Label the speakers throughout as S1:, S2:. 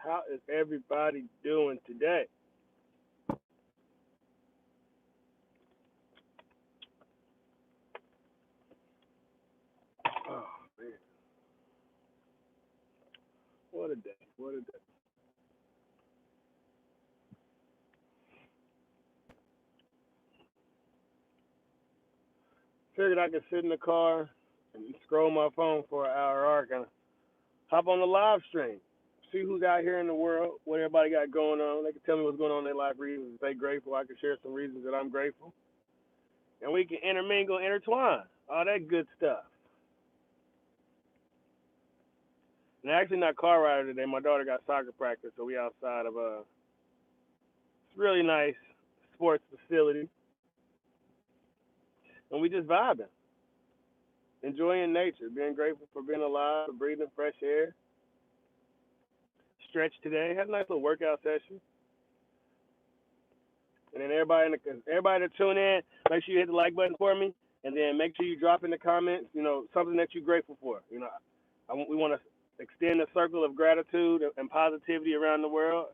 S1: How is everybody doing today? Oh man, what a day! What a day! Figured I could sit in the car and scroll my phone for an hour arc and hop on the live stream. See who's out here in the world, what everybody got going on. They can tell me what's going on in their life, reasons to stay grateful. I can share some reasons that I'm grateful. And we can intermingle, intertwine, all that good stuff. And actually not car rider today. My daughter got soccer practice, so we outside of a really nice sports facility, and we just vibing, enjoying nature, being grateful for being alive, for breathing fresh air. Stretch today, had a nice little workout session, and then everybody to tune in, make sure you hit the like button for me, and then make sure you drop in the comments, something that you're grateful for. We want to extend the circle of gratitude and positivity around the world,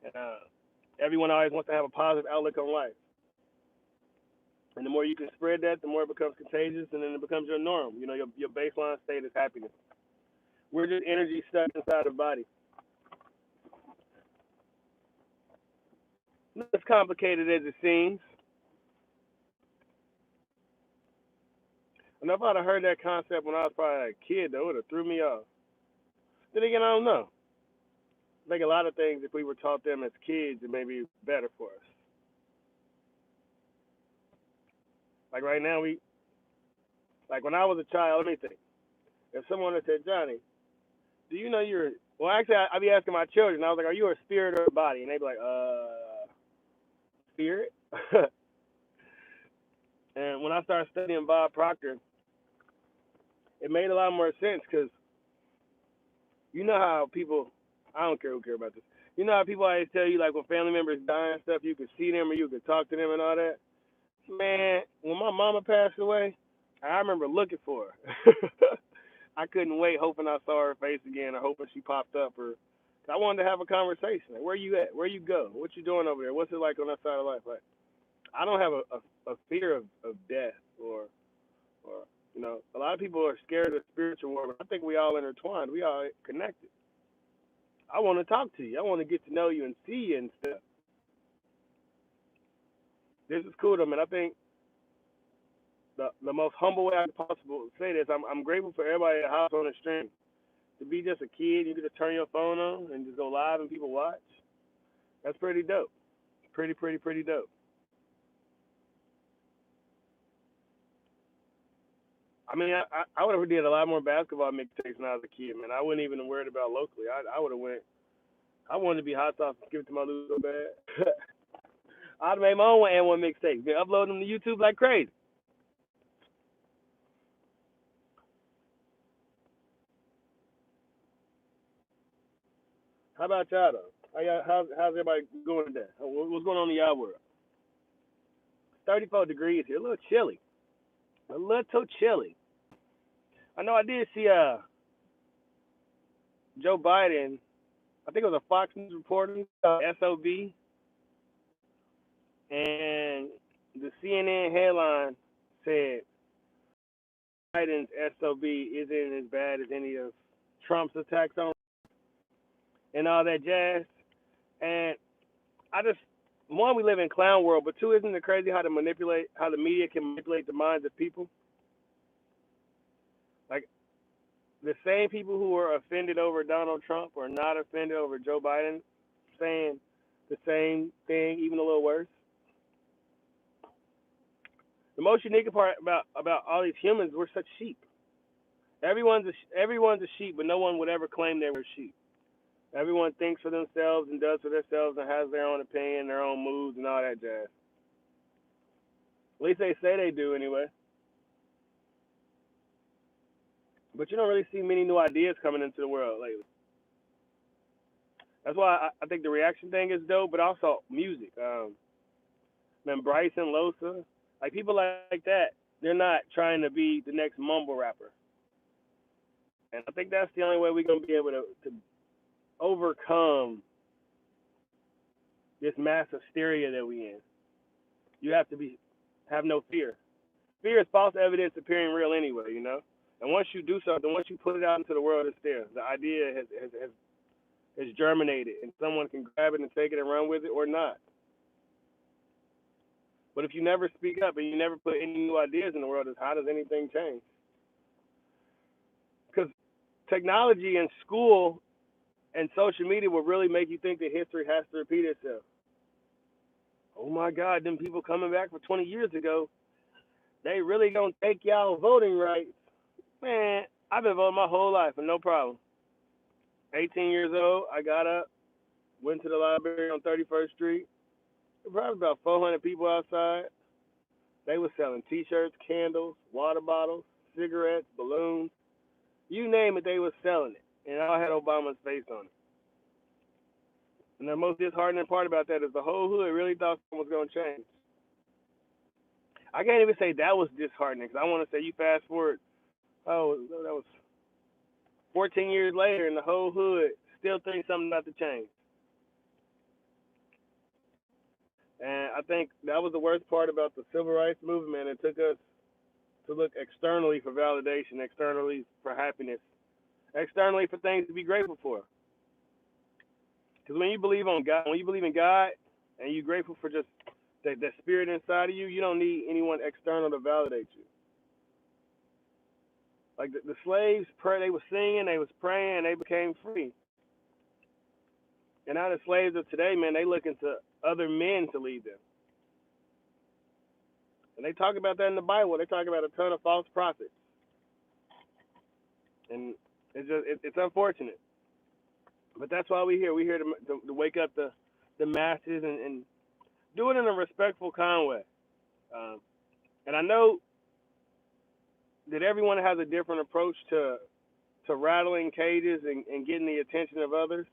S1: and everyone always wants to have a positive outlook on life. And the more you can spread that, the more it becomes contagious, and then it becomes your norm. Your baseline state is happiness. We're just energy stuck inside the body. Not as complicated as it seems. And if I'd have heard that concept when I was probably a kid, though, it would have threw me off. Then again, I don't know. I think a lot of things, if we were taught them as kids, it may be better for us. Like right now, like when I was a child, let me think. If someone had said, Johnny, do you know you're, well, actually, I'd be asking my children, I was like, are you a spirit or a body? And they'd be like, spirit? And when I started studying Bob Proctor, it made a lot more sense because you know how people, I don't care who care about this. You know how people always tell you, like, when family members die and stuff, you could see them or you could talk to them and all that? Man, when my mama passed away, I remember looking for her. I couldn't wait, hoping I saw her face again or hoping she popped up. Or I wanted to have a conversation. Like, where you at? Where you go? What you doing over there? What's it like on that side of life? Like, I don't have a fear of death or a lot of people are scared of spiritual war, but I think we all intertwined. We all connected. I want to talk to you. I want to get to know you and see you and stuff. This is cool though, man. I think the most humble way I could possibly say this, I'm grateful for everybody that hops on the stream. To be just a kid, you can just turn your phone on and just go live and people watch. That's pretty dope. Pretty dope. I mean, I would have did a lot more basketball mixtapes when I was a kid, man. I wouldn't even have worried about locally. I would have went. I wanted to be hot sauce and give it to my loser so bad. I'd have made my own and one mixtape. Been uploading them to YouTube like crazy. How about y'all though? How's everybody going today? What's going on in y'all world? 34 degrees here, a little chilly. A little chilly. I know I did see Joe Biden. I think it was a Fox News reporter, SOB, and the CNN headline said Biden's SOB isn't as bad as any of Trump's attacks on and all that jazz. And I just, one, we live in clown world, but two, isn't it crazy how the media can manipulate the minds of people? Like the same people who were offended over Donald Trump are not offended over Joe Biden saying the same thing, even a little worse. The most unique part about all these humans, we're such sheep. Everyone's a sheep, but no one would ever claim they were sheep. Everyone thinks for themselves and does for themselves and has their own opinion, their own moods, and all that jazz. At least they say they do anyway. But you don't really see many new ideas coming into the world lately. That's why I think the reaction thing is dope, but also music. Man, Bryson Losa, like people like that, they're not trying to be the next mumble rapper. And I think that's the only way we're gonna be able to overcome this mass hysteria that we in. You have to have no fear. Fear is false evidence appearing real anyway, you know. And once you do something, once you put it out into the world, it's there. The idea has germinated, and someone can grab it and take it and run with it or not. But if you never speak up and you never put any new ideas in the world, how does anything change? Because technology and school and social media will really make you think that history has to repeat itself. Oh my God, them people coming back for 20 years ago, they really gonna take y'all voting rights. Man, I've been voting my whole life and no problem. 18 years old, I got up, went to the library on 31st Street. There were probably about 400 people outside. They were selling T-shirts, candles, water bottles, cigarettes, balloons. You name it, they were selling it. And all had Obama's face on it. And the most disheartening part about that is the whole hood really thought something was going to change. I can't even say that was disheartening because I want to say you fast forward, oh, that was 14 years later and the whole hood still thinks something about to change. And I think that was the worst part about the civil rights movement. It took us to look externally for validation, externally for happiness, externally for things to be grateful for. Because when you believe on God, when you believe in God, and you're grateful for just that spirit inside of you, you don't need anyone external to validate you. Like the slaves, they were singing, they was praying, and they became free. And now the slaves of today, man, they looking to other men to lead them. And they talk about that in the Bible. They talk about a ton of false prophets. And it's unfortunate. But that's why we're here. We're here to wake up the masses and do it in a respectful, kind way. And I know that everyone has a different approach to rattling cages and getting the attention of others.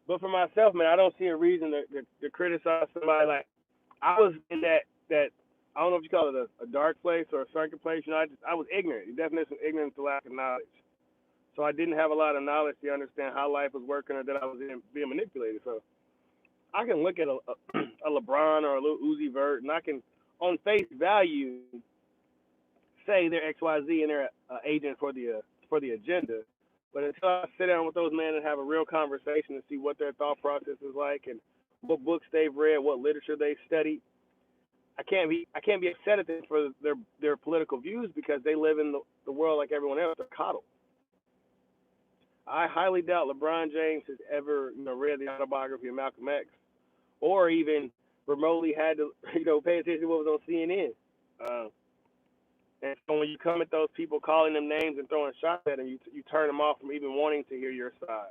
S1: But for myself, man, I don't see a reason to criticize somebody. Like, I was in that I don't know if you call it a dark place or a circuit place. You know, I was ignorant. The definition of ignorance is the lack of knowledge. So I didn't have a lot of knowledge to understand how life was working or that I was being manipulated. So I can look at a LeBron or a little Uzi Vert, and I can, on face value, say they're XYZ and they're agent for the agenda. But until I sit down with those men and have a real conversation and see what their thought process is like and what books they've read, what literature they've studied, I can't be upset at them for their political views because they live in the world like everyone else. They're coddled. I highly doubt LeBron James has ever read the autobiography of Malcolm X or even remotely had to pay attention to what was on CNN. And so when you come at those people calling them names and throwing shots at them, you turn them off from even wanting to hear your side.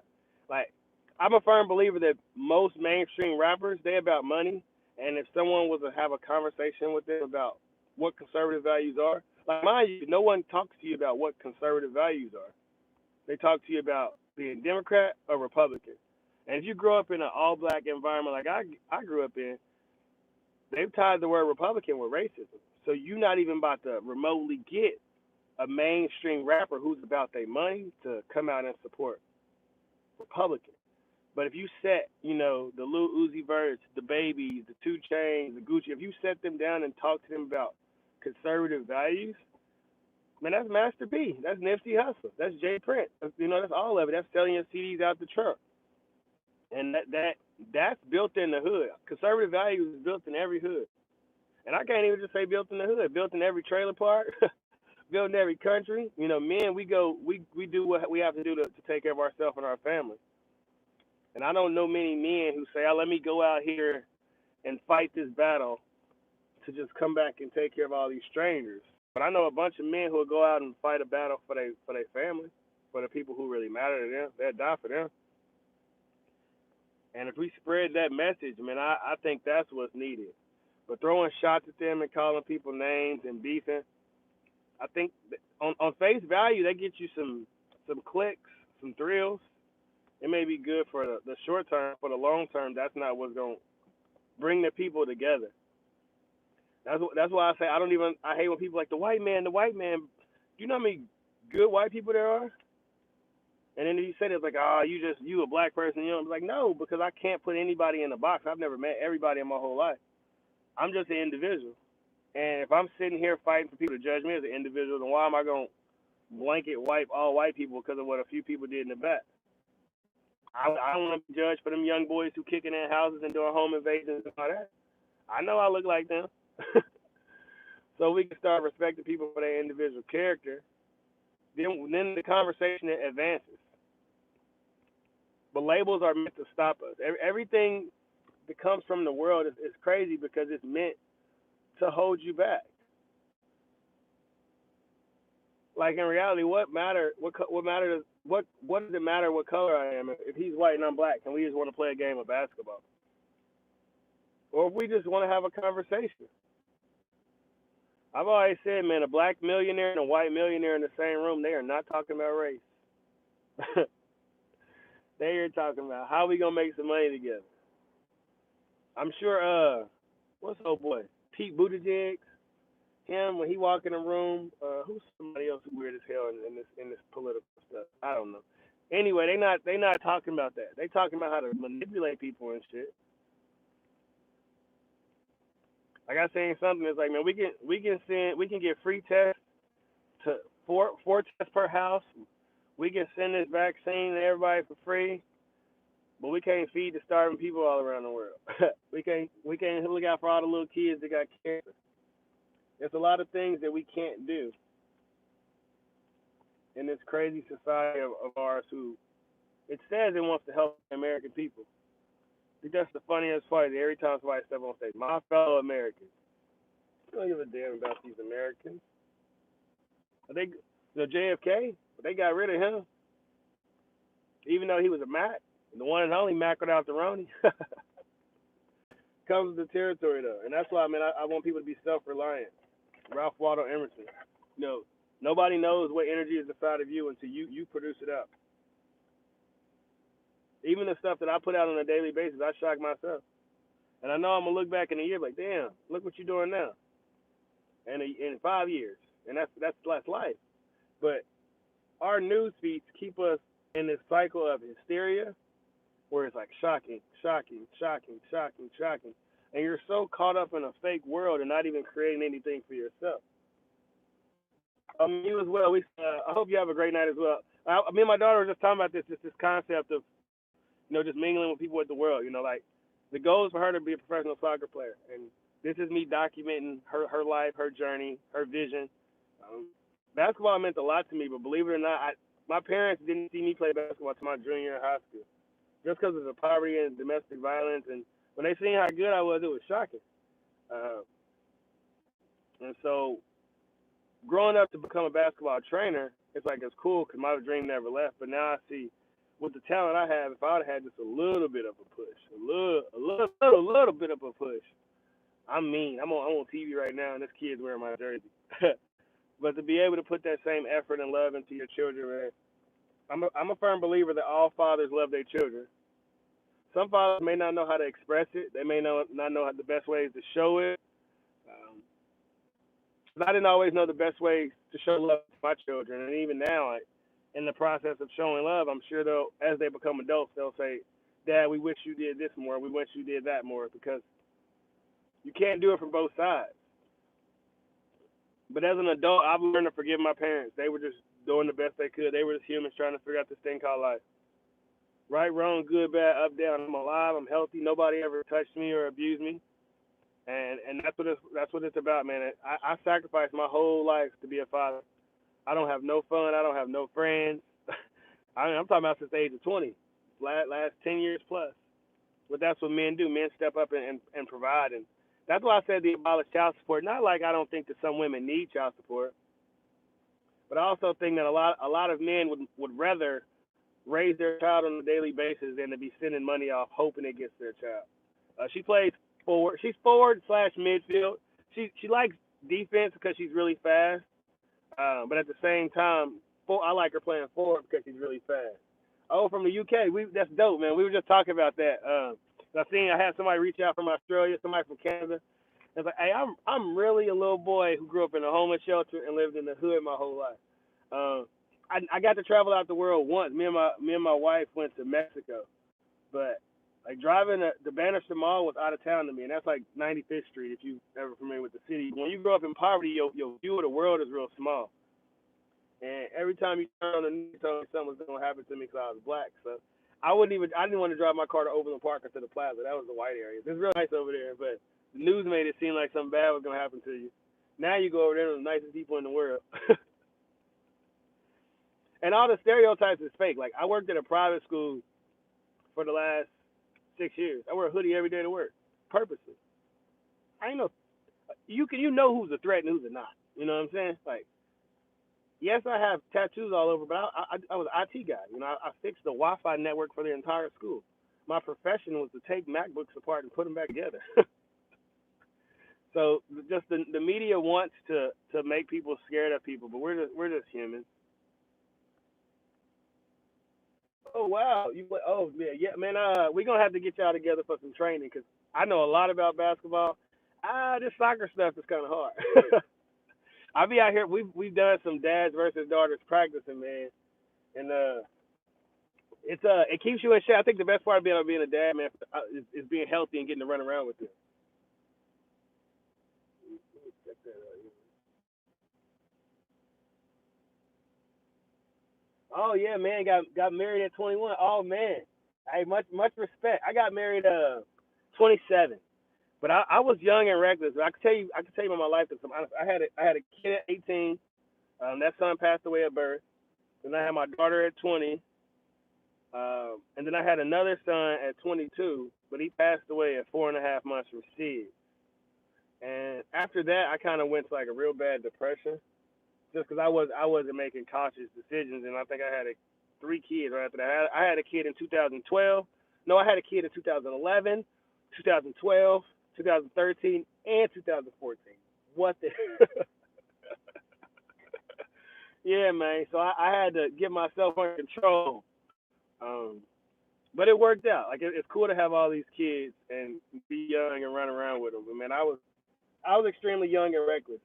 S1: Like, I'm a firm believer that most mainstream rappers, they about money. And if someone was to have a conversation with them about what conservative values are, like, mind you, no one talks to you about what conservative values are. They talk to you about being Democrat or Republican. And if you grow up in an all-black environment like I grew up in, they've tied the word Republican with racism. So you're not even about to remotely get a mainstream rapper who's about their money to come out and support Republican. But if you set, the Lil Uzi Verts, the Babies, the 2 Chainz, the Gucci, if you set them down and talk to them about conservative values, man, that's Master P. That's Nipsey Hussle. That's Jay Prince. That's all of it. That's selling your CDs out the trunk. And that's built in the hood. Conservative values is built in every hood. And I can't even just say built in the hood. Built in every trailer park. Built in every country. Men, we do what we have to do to take care of ourselves and our family. And I don't know many men who say, let me go out here and fight this battle to just come back and take care of all these strangers. But I know a bunch of men who will go out and fight a battle for their family, for the people who really matter to them. They'll die for them. And if we spread that message, man, I think that's what's needed. But throwing shots at them and calling people names and beefing, I think on face value, they get you some clicks, some thrills. It may be good for the short term. For the long term, that's not what's going to bring the people together. That's why I say I hate when people like the white man. Do you know how many good white people there are? And then he said it's like, oh, you a black person. You know, I'm like, no, because I can't put anybody in a box. I've never met everybody in my whole life. I'm just an individual. And if I'm sitting here fighting for people to judge me as an individual, then why am I going to blanket wipe all white people because of what a few people did in the back? I don't want to be judged for them young boys who kicking in houses and doing home invasions and all that. I know I look like them. So we can start respecting people for their individual character. Then the conversation advances. But labels are meant to stop us. Everything that comes from the world is crazy because it's meant to hold you back. Like in reality, what matter? What matters? What does it matter what color I am? If he's white and I'm black, and we just want to play a game of basketball, or if we just want to have a conversation? I've always said, man, a black millionaire and a white millionaire in the same room, they are not talking about race. They are talking about how we gonna make some money together. I'm sure. What's the old boy? Pete Buttigieg. Him when he walk in a room. Who's somebody else who's weird as hell in this political stuff? I don't know. Anyway, they not talking about that. They talking about how to manipulate people and shit. Like I saying something, it's like, man, we can get free tests to four tests per house. We can send this vaccine to everybody for free, but we can't feed the starving people all around the world. we can't look out for all the little kids that got cancer. There's a lot of things that we can't do in this crazy society of ours who it says it wants to help the American people. I think that's the funniest part. Every time somebody steps on stage, my fellow Americans. I don't give a damn about these Americans. They, JFK, they got rid of him, even though he was a Mac, the one and only Mac without the Roni. Comes with the territory though, and that's why I want people to be self-reliant. Ralph Waldo Emerson. Nobody knows what energy is inside of you until you produce it out. Even the stuff that I put out on a daily basis, I shock myself. And I know I'm gonna look back in a year like, damn, look what you're doing now. And in 5 years, and that's life. But our news feeds keep us in this cycle of hysteria, where it's like shocking, shocking, shocking, shocking, shocking, and you're so caught up in a fake world and not even creating anything for yourself. You as well. I hope you have a great night as well. Me and my daughter were just talking about this concept of just mingling with people at the world. Like the goal is for her to be a professional soccer player, and this is me documenting her life, her journey, her vision. Basketball meant a lot to me, but believe it or not, my parents didn't see me play basketball until my junior year in high school, just because of the poverty and domestic violence. And when they seen how good I was, it was shocking. And so, growing up to become a basketball trainer, it's like it's cool because my dream never left. But now I see, with the talent I have, if I would have had just a little bit of a push, a little bit of a push, I'm mean. I'm on TV right now, and this kid's wearing my jersey. But to be able to put that same effort and love into your children, man, I'm a firm believer that all fathers love their children. Some fathers may not know how to express it. They may not know the best ways to show it. I didn't always know the best ways to show love to my children, and even now, in the process of showing love, I'm sure as they become adults, they'll say, "Dad, we wish you did this more. We wish you did that more," because you can't do it from both sides. But as an adult, I've learned to forgive my parents. They were just doing the best they could. They were just humans trying to figure out this thing called life. Right, wrong, good, bad, up, down. I'm alive. I'm healthy. Nobody ever touched me or abused me. And that's what it's about, man. I sacrificed my whole life to be a father. I don't have no fun. I don't have no friends. I'm talking about since the age of 20, last 10 years plus. But that's what men do. Men step up and provide. And that's why I said the abolish child support. Not like I don't think that some women need child support, but I also think that a lot of men would rather raise their child on a daily basis than to be sending money off hoping it gets their child. She plays forward. She's forward / midfield. She likes defense because she's really fast. But at the same time, I like her playing forward because she's really fast. Oh, from the UK, that's dope, man. We were just talking about that. I had somebody reach out from Australia, somebody from Canada. It's like, hey, I'm really a little boy who grew up in a homeless shelter and lived in the hood my whole life. I got to travel out the world once. Me and my wife went to Mexico, but like driving the Bannister Mall was out of town to me, and that's like 95th Street. If you ever familiar with the city, when you grow up in poverty, your view of the world is real small. And every time you turn on the news, you told me something was gonna happen to me because I was black. So I didn't want to drive my car to Overland Park or to the Plaza. That was the white area. It's real nice over there, but the news made it seem like something bad was gonna happen to you. Now you go over there, with the nicest people in the world. And all the stereotypes is fake. Like I worked at a private school for the last 6 years. I wear a hoodie every day to work, purposely. I ain't know you know who's a threat and who's a not. You know what I'm saying? Like yes, I have tattoos all over, but I was an IT guy. You know, I fixed the Wi-Fi network for the entire school. My profession was to take MacBooks apart and put them back together. So just the media wants to make people scared of people, but we're just human. Oh wow, oh yeah man. We gonna have to get y'all together for some training because I know a lot about basketball. This soccer stuff is kind of hard. I be out here. We've done some dads versus daughters practicing, man, and it keeps you in shape. I think the best part of being a dad, man, is being healthy and getting to run around with it. Oh yeah, man, got married at 21. Oh man, hey, much respect. I got married 27, but I was young and reckless. I can tell you about my life. Cause I had a kid at 18. That son passed away at birth. Then I had my daughter at 20. And then I had another son at 22, but he passed away at 4.5 months from SIDS. And after that, I kind of went to like a real bad depression, just because I wasn't making conscious decisions, and I think I had 3 kids right after that. I had a kid in 2012. No, I had a kid in 2011, 2012, 2013, and 2014. What the? Yeah, man. So I had to get myself under control. Um, but it worked out. Like it's cool to have all these kids and be young and run around with them. But man, I was extremely young and reckless,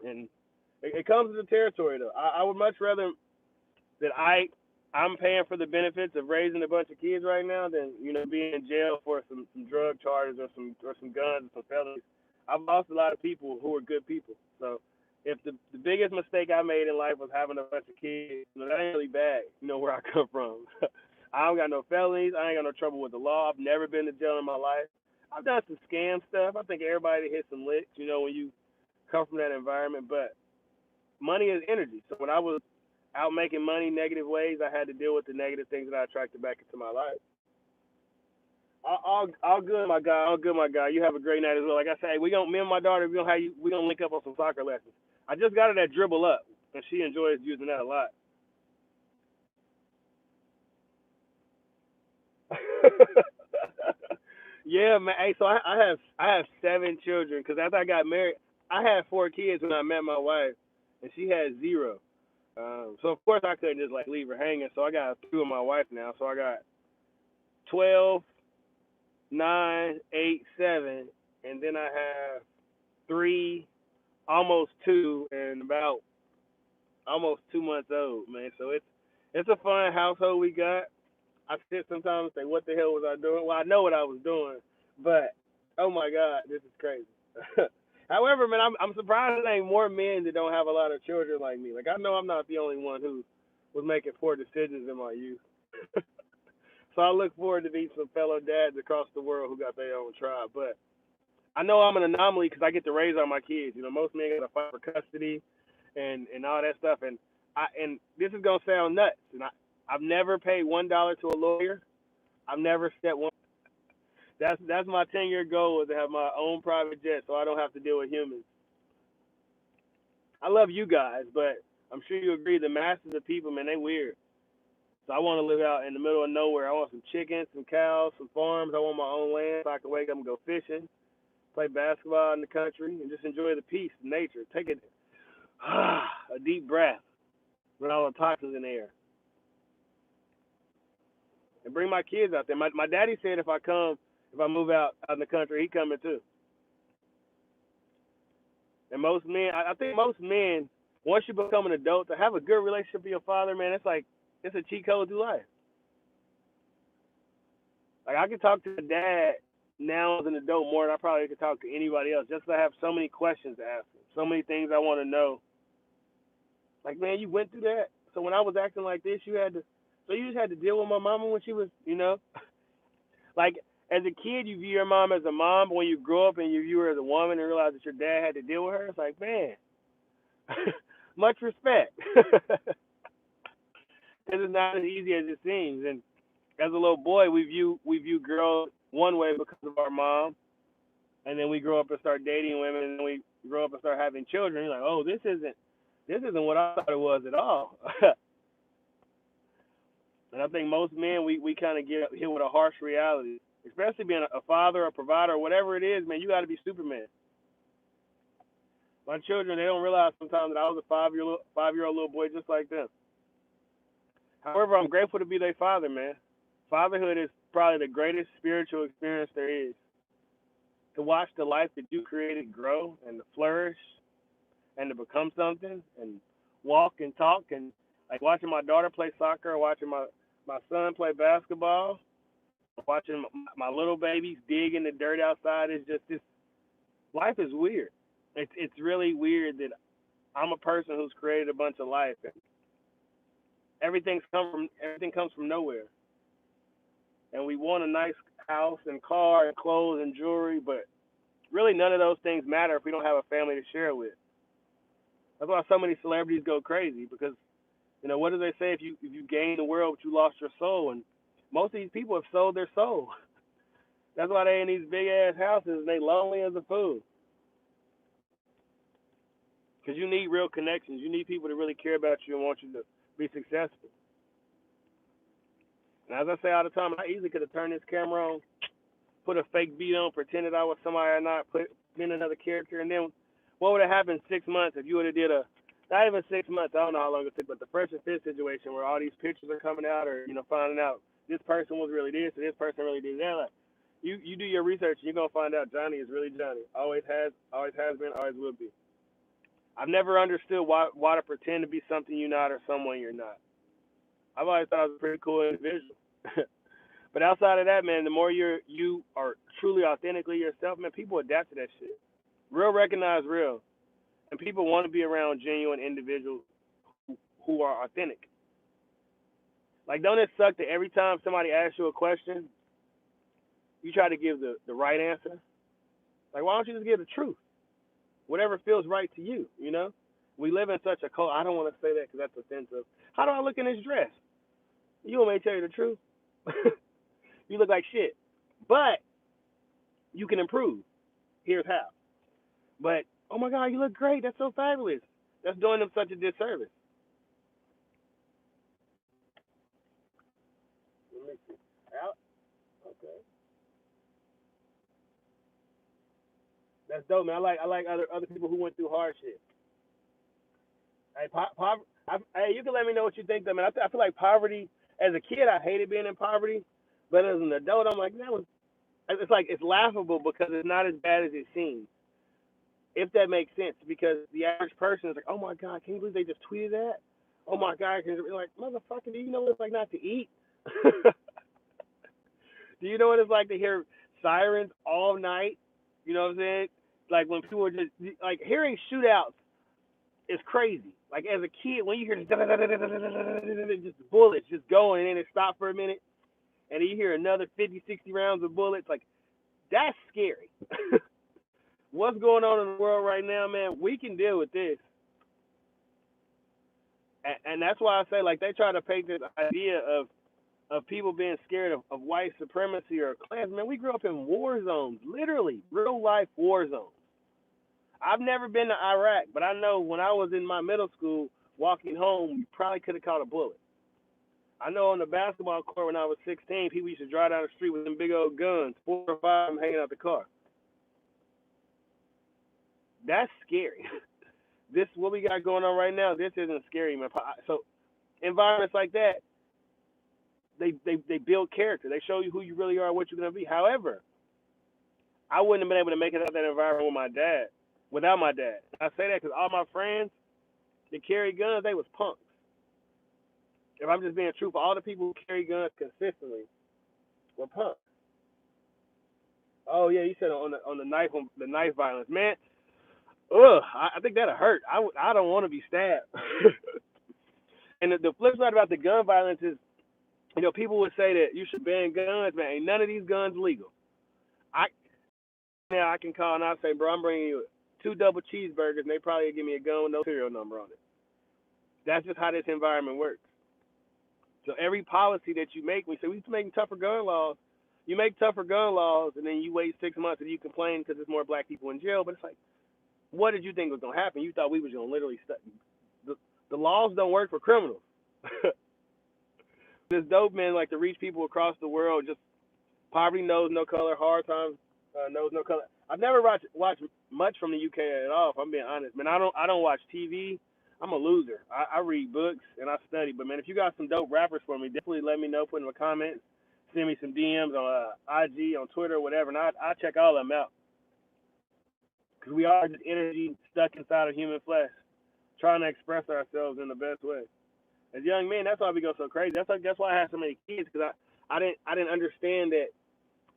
S1: and it comes with the territory though. I would much rather that I'm paying for the benefits of raising a bunch of kids right now than being in jail for some drug charges or some guns or some felonies. I've lost a lot of people who are good people. So if the biggest mistake I made in life was having a bunch of kids, that ain't really bad. Where I come from. I don't got no felonies. I ain't got no trouble with the law. I've never been to jail in my life. I've done some scam stuff. I think everybody hit some licks, when you come from that environment. But money is energy. So when I was out making money negative ways, I had to deal with the negative things that I attracted back into my life. All good, my guy. All good, my guy. You have a great night as well. Like I say, me and my daughter, we gonna link up on some soccer lessons. I just got her that dribble up, and she enjoys using that a lot. Yeah, man. Hey, so I have 7 children because after I got married, I had 4 kids when I met my wife, and she had 0. So of course I couldn't just like leave her hanging. So I got 2 with my wife now. So I got 12, 9, 8, 7, and then I have 3, almost 2, and about almost 2 months old, man. So it's a fun household we got. I sit sometimes and say, what the hell was I doing? Well, I know what I was doing, but oh my God, this is crazy. However, man, I'm surprised there ain't more men that don't have a lot of children like me. Like I know I'm not the only one who was making poor decisions in my youth. So I look forward to meeting some fellow dads across the world who got their own tribe. But I know I'm an anomaly because I get to raise all my kids. Most men got to fight for custody and all that stuff. And this is gonna sound nuts. And I've never paid $1 to a lawyer. I've never stepped one. That's my 10-year goal is to have my own private jet so I don't have to deal with humans. I love you guys, but I'm sure you agree the masses of people, man, they weird. So I want to live out in the middle of nowhere. I want some chickens, some cows, some farms. I want my own land so I can wake up and go fishing, play basketball in the country, and just enjoy the peace, nature. Take a deep breath with all the toxins in the air, and bring my kids out there. My daddy said if I move out in the country, he coming too. And most men, I think most men Once you become an adult, to have a good relationship with your father, man, it's like it's a cheat code through life. Like I can talk to the dad now as an adult more than I probably could talk to anybody else. Just 'cause I have so many questions to ask him, so many things I want to know. Like, man, you went through that. So when I was acting like this, so you just had to deal with my mama when she was. Like as a kid, you view your mom as a mom, but when you grow up and you view her as a woman and realize that your dad had to deal with her, it's like, man, much respect. Because it's not as easy as it seems. And as a little boy, we view girls one way because of our mom, and then we grow up and start dating women, and then we grow up and start having children. You're like, oh, this isn't what I thought it was at all. And I think most men we kind of get hit with a harsh reality, especially being a father, a provider, whatever it is. Man, you got to be Superman. My children, they don't realize sometimes that I was a 5-year old little boy just like them. However, I'm grateful to be their father, man. Fatherhood is probably the greatest spiritual experience there is. To watch the life that you created grow and to flourish and to become something and walk and talk and like watching my daughter play soccer, watching my son play basketball, watching my little babies dig in the dirt outside is just this. Life is weird. It's really weird that I'm a person who's created a bunch of life. And everything comes from nowhere. And we want a nice house and car and clothes and jewelry, but really none of those things matter if we don't have a family to share it with. That's why so many celebrities go crazy because what do they say if you gain the world but you lost your soul? And most of these people have sold their soul. That's why they in these big ass houses and they lonely as a fool. Because you need real connections. You need people to really care about you and want you to be successful. And as I say all the time, I easily could have turned this camera on, put a fake beat on, pretended I was somebody or not, put in another character, and then what would have happened 6 months if you would have did not even 6 months, I don't know how long it took, but the Fresh and Fit situation where all these pictures are coming out or, finding out this person was really this or this person really did that. Like, you do your research and you're going to find out Johnny is really Johnny. Always has been, always will be. I've never understood why to pretend to be something you're not or someone you're not. I've always thought I was a pretty cool individual. But outside of that, man, the more you are truly authentically yourself, man, people adapt to that shit. Real recognize real. And people want to be around genuine individuals who are authentic. Like, don't it suck that every time somebody asks you a question, you try to give the right answer? Like, why don't you just give the truth? Whatever feels right to you. We live in such a culture. I don't want to say that because that's offensive. How do I look in this dress? You want me to tell you the truth? You look like shit. But you can improve. Here's how. But, oh my God, you look great. That's so fabulous. That's doing them such a disservice. Let me see. Out? Okay. That's dope, man. I like other people who went through hardship. Hey, you can let me know what you think, though, man. I feel like poverty, as a kid, I hated being in poverty. But as an adult, I'm like, it's like, it's laughable because it's not as bad as it seems. If that makes sense, because the average person is like, oh my God, can you believe they just tweeted that? Oh my God, can you, like, motherfucker, do you know what it's like not to eat? Do you know what it's like to hear sirens all night? You know what I'm saying? Like when people are just like hearing shootouts is crazy. Like as a kid, when you hear just bullets just going and then it stops for a minute, and then you hear another 50, 60 rounds of bullets, like that's scary. What's going on in the world right now, man? We can deal with this. And that's why I say, like, they try to paint this idea of people being scared of white supremacy or class. Man, we grew up in war zones, literally, real life war zones. I've never been to Iraq, but I know when I was in my middle school, walking home, you probably could have caught a bullet. I know on the basketball court when I was 16, people used to drive down the street with them big old guns, 4 or 5 of them hanging out the car. That's scary. This what we got going on right now. This isn't scary, man. So environments like that, they build character. They show you who you really are and what you're gonna be. However, I wouldn't have been able to make it out of that environment without my dad. I say that because all my friends, that carry guns, they was punks. If I'm just being truthful, all the people who carry guns consistently were punks. Oh yeah, you said on the knife violence, man. Ugh, I think that'll hurt. I don't want to be stabbed. And the flip side about the gun violence is, people would say that you should ban guns, man. Ain't none of these guns legal. I Now I can call and I say, bro, I'm bringing you 2 double cheeseburgers, and they probably give me a gun with no serial number on it. That's just how this environment works. So every policy that you make, we say we're making tougher gun laws. You make tougher gun laws, and then you wait 6 months and you complain because there's more black people in jail. But it's like, what did you think was gonna happen? You thought we was gonna literally the laws don't work for criminals. This dope, man, like to reach people across the world. Just poverty knows no color, hard times knows no color. I've never watched much from the UK at all. If I'm being honest, man, I don't watch TV. I'm a loser. I read books and I study. But man, if you got some dope rappers for me, definitely let me know. Put in the comments. Send me some DMs on IG, on Twitter, whatever, and I check all of them out. Because we are just energy stuck inside of human flesh, trying to express ourselves in the best way. As young men, that's why we go so crazy. That's why I have so many kids, because I didn't understand that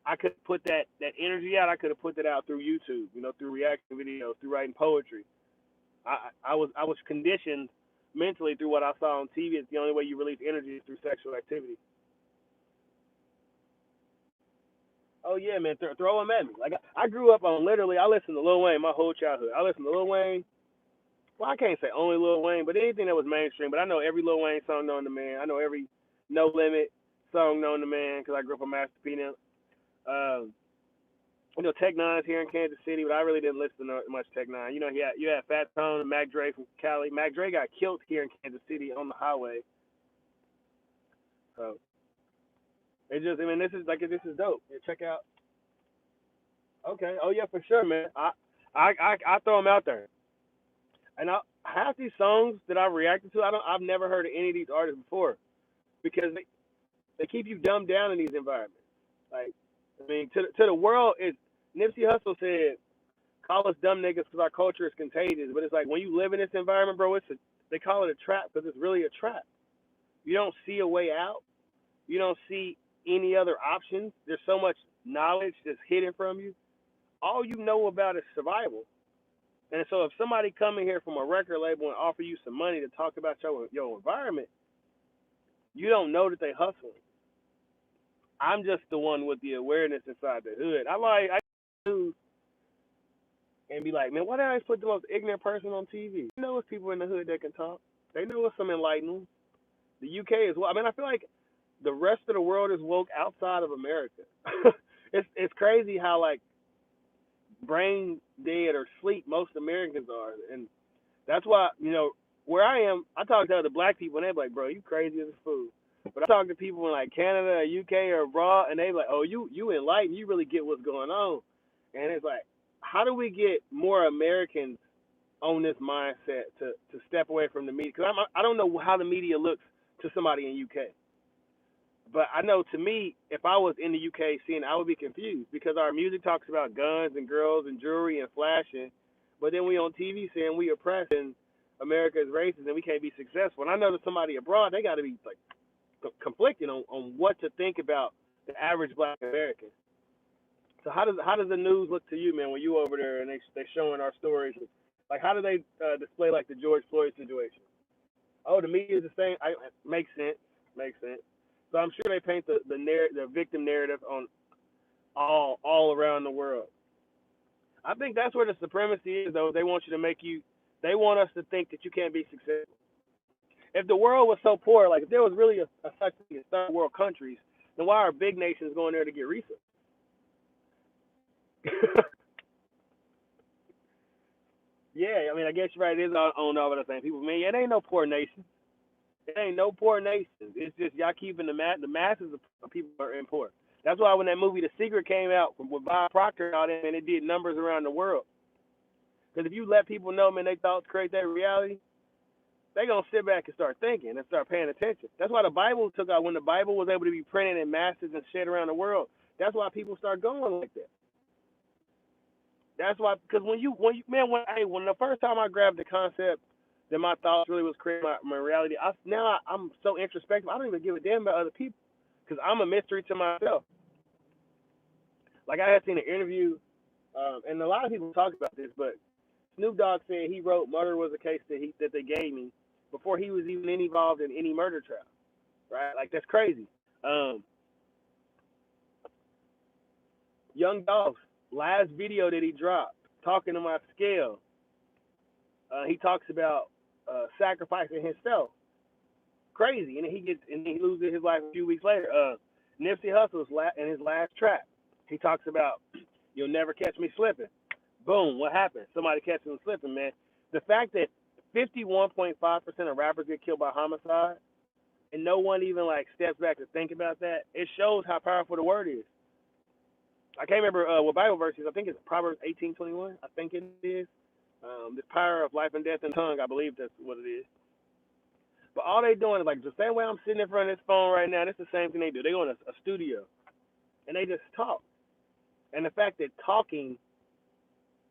S1: I could put that energy out. I could have put that out through YouTube, through reaction videos, through writing poetry. I was conditioned mentally through what I saw on TV. It's the only way you release energy is through sexual activity. Oh yeah, man, throw them at me. Like I grew up on literally. I listened to Lil Wayne my whole childhood. I listened to Lil Wayne. Well, I can't say only Lil Wayne, but anything that was mainstream. But I know every Lil Wayne song known to man. I know every No Limit song known to man because I grew up on Master P. Um, Tech Nine's here in Kansas City, but I really didn't listen to much Tech Nine. You had Fat Tone and Mac Dre from Cali. Mac Dre got killed here in Kansas City on the highway. So this is dope. Yeah, check out. Okay. Oh yeah, for sure, man. I throw them out there, and half these songs that I've reacted to, I've never heard of any of these artists before because they keep you dumbed down in these environments. Like, I mean, to the world, Nipsey Hussle said, "Call us dumb niggas because our culture is contagious." But it's like when you live in this environment, bro, they call it a trap because it's really a trap. You don't see a way out. You don't see any other options. There's so much knowledge that's hidden from you. All you know about is survival. And so if somebody come in here from a record label and offer you some money to talk about your environment, you don't know that they hustling. I'm just the one with the awareness inside the hood. I do and be like, man, why did I put the most ignorant person on TV? You know, it's people in the hood that can talk. They know it's some enlightenment. The UK is well. I mean, I feel like the rest of the world is woke outside of America. It's crazy how like brain dead or sleep most Americans are, and that's why where I am, I talk to other black people and they be like, bro, you crazy as a fool. But I talk to people in like Canada or UK or abroad, and they be like, oh, you enlightened, you really get what's going on, and it's like, how do we get more Americans on this mindset to step away from the media? Because I don't know how the media looks to somebody in UK. But I know to me, if I was in the UK scene, I would be confused because our music talks about guns and girls and jewelry and flashing, but then we on TV saying we oppressed and America is racist and we can't be successful. And I know that somebody abroad, they got to be like conflicted on what to think about the average Black American. So how does the news look to you, man, when you over there and they showing our stories? Like how do they display like the George Floyd situation? Oh, the media is the same. Makes sense. Makes sense. So I'm sure they paint the victim narrative on all around the world. I think that's where the supremacy is, though. They want us to think that you can't be successful. If the world was so poor, like if there was really a such thing as third world countries, then why are big nations going there to get research? Yeah, I mean, I guess you're right. It is on all of the same people. Man, yeah, it ain't no poor nation. It ain't no poor nations. It's just y'all keeping the masses of people are in poor. That's why when that movie The Secret came out with Bob Proctor and all that, and it did numbers around the world. Because if you let people know, man, they thoughts create their reality, they gonna sit back and start thinking and start paying attention. That's why the Bible took out when the Bible was able to be printed in masses and shared around the world. That's why people start going like that. That's why, because when the first time I grabbed the concept that my thoughts really was creating my reality. I'm so introspective. I don't even give a damn about other people because I'm a mystery to myself. Like I had seen an interview, and a lot of people talk about this, but Snoop Dogg said he wrote "Murder Was a Case" that they gave me before he was even involved in any murder trial. Right? Like that's crazy. Um, Young Dolph's last video that he dropped, talking to my scale, he talks about sacrificing himself. Crazy, and he loses his life a few weeks later. Nipsey Hussle's in his last track, he talks about you'll never catch me slipping. Boom, what happened? Somebody catches him slipping, man. The fact that 51.5% of rappers get killed by homicide, and no one even like steps back to think about that, it shows how powerful the word is. I can't remember what Bible verse is. I think it's Proverbs 18:21. I think it is. The power of life and death in the tongue. I believe that's what it is. But all they doing is like the same way I'm sitting in front of this phone right now. That's the same thing they do. They go in a studio and they just talk. And the fact that talking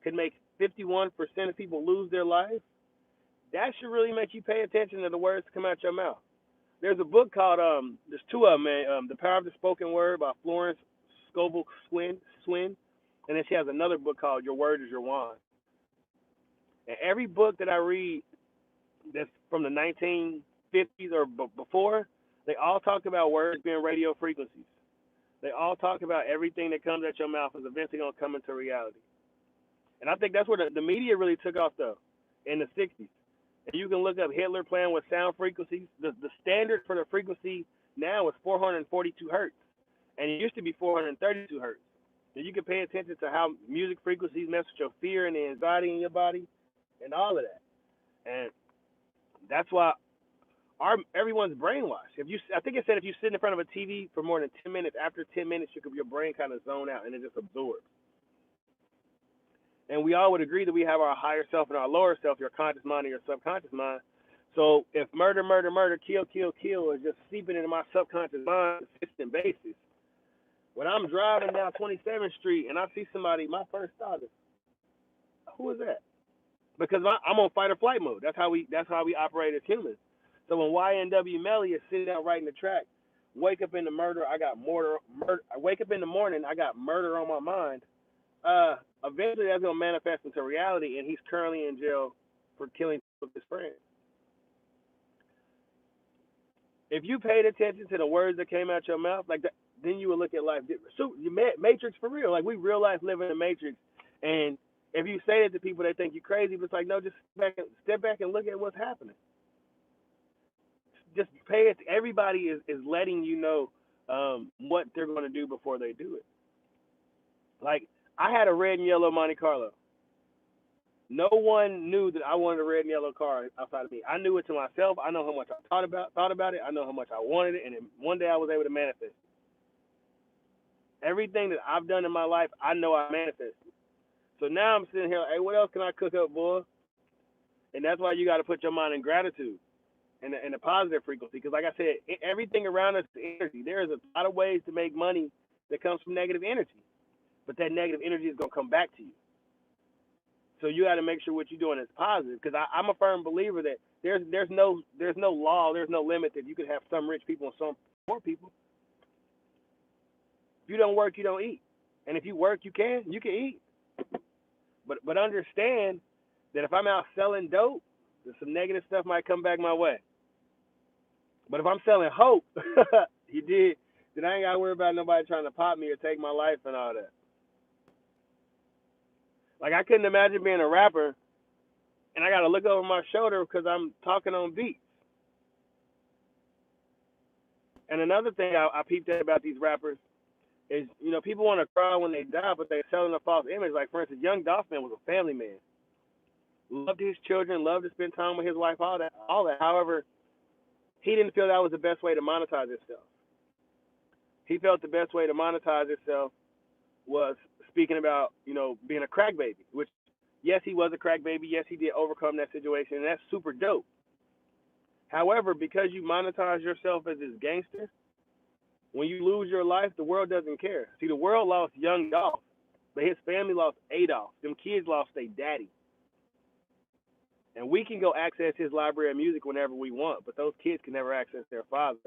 S1: could make 51% of people lose their life, that should really make you pay attention to the words that come out your mouth. There's a book called there's two of them, man. The Power of the Spoken Word by Florence Scovel Swin, and then she has another book called Your Word Is Your Wand. And every book that I read that's from the 1950s or before, they all talk about words being radio frequencies. They all talk about everything that comes out your mouth is eventually going to come into reality. And I think that's where the media really took off, though, in the 60s. And you can look up Hitler playing with sound frequencies. The standard for the frequency now is 442 hertz. And it used to be 432 hertz. And you can pay attention to how music frequencies mess with your fear and the anxiety in your body and all of that. And that's why everyone's brainwashed. I think it said if you sit in front of a TV for more than 10 minutes, after 10 minutes, your brain kind of zone out and it just absorbs. And we all would agree that we have our higher self and our lower self, your conscious mind and your subconscious mind. So if murder, kill is just seeping into my subconscious mind on a consistent basis, when I'm driving down 27th Street and I see somebody, my first thought is, who is that? Because I'm on fight or flight mode. That's how we operate as humans. So when YNW Melly is sitting out writing the track, wake up in the murder, I got murder. I wake up in the morning, I got murder on my mind. Eventually that's gonna manifest into reality, and he's currently in jail for killing his friend. If you paid attention to the words that came out your mouth, like that, then you would look at life different. So you Matrix for real. Like we real life living in the Matrix, and if you say that to people, they think you're crazy. But it's like, no, just step back and look at what's happening. Just pay it. Everybody is letting you know what they're going to do before they do it. Like I had a red and yellow Monte Carlo. No one knew that I wanted a red and yellow car outside of me. I knew it to myself. I know how much I thought about it. I know how much I wanted it, and then one day I was able to manifest it. Everything that I've done in my life, I know I manifested. So now I'm sitting here, hey, what else can I cook up, boy? And that's why you got to put your mind in gratitude and a positive frequency. Because like I said, everything around us is energy. There is a lot of ways to make money that comes from negative energy. But that negative energy is going to come back to you. So you got to make sure what you're doing is positive. Because I'm a firm believer that there's no law, there's no limit that you can have some rich people and some poor people. If you don't work, you don't eat. And if you work, you can eat. But understand that if I'm out selling dope, then some negative stuff might come back my way. But if I'm selling hope, then I ain't got to worry about nobody trying to pop me or take my life and all that. Like, I couldn't imagine being a rapper and I got to look over my shoulder because I'm talking on beats. And another thing I peeped at about these rappers is, people want to cry when they die, but they're selling a false image. Like, for instance, Young Dolphin was a family man. Loved his children, loved to spend time with his wife, all that. However, he didn't feel that was the best way to monetize himself. He felt the best way to monetize himself was speaking about, being a crack baby, which, yes, he was a crack baby. Yes, he did overcome that situation, and that's super dope. However, because you monetize yourself as this gangster, when you lose your life, the world doesn't care. See, the world lost Young Dolph, but his family lost Adolf. Them kids lost their daddy. And we can go access his library of music whenever we want, but those kids can never access their father.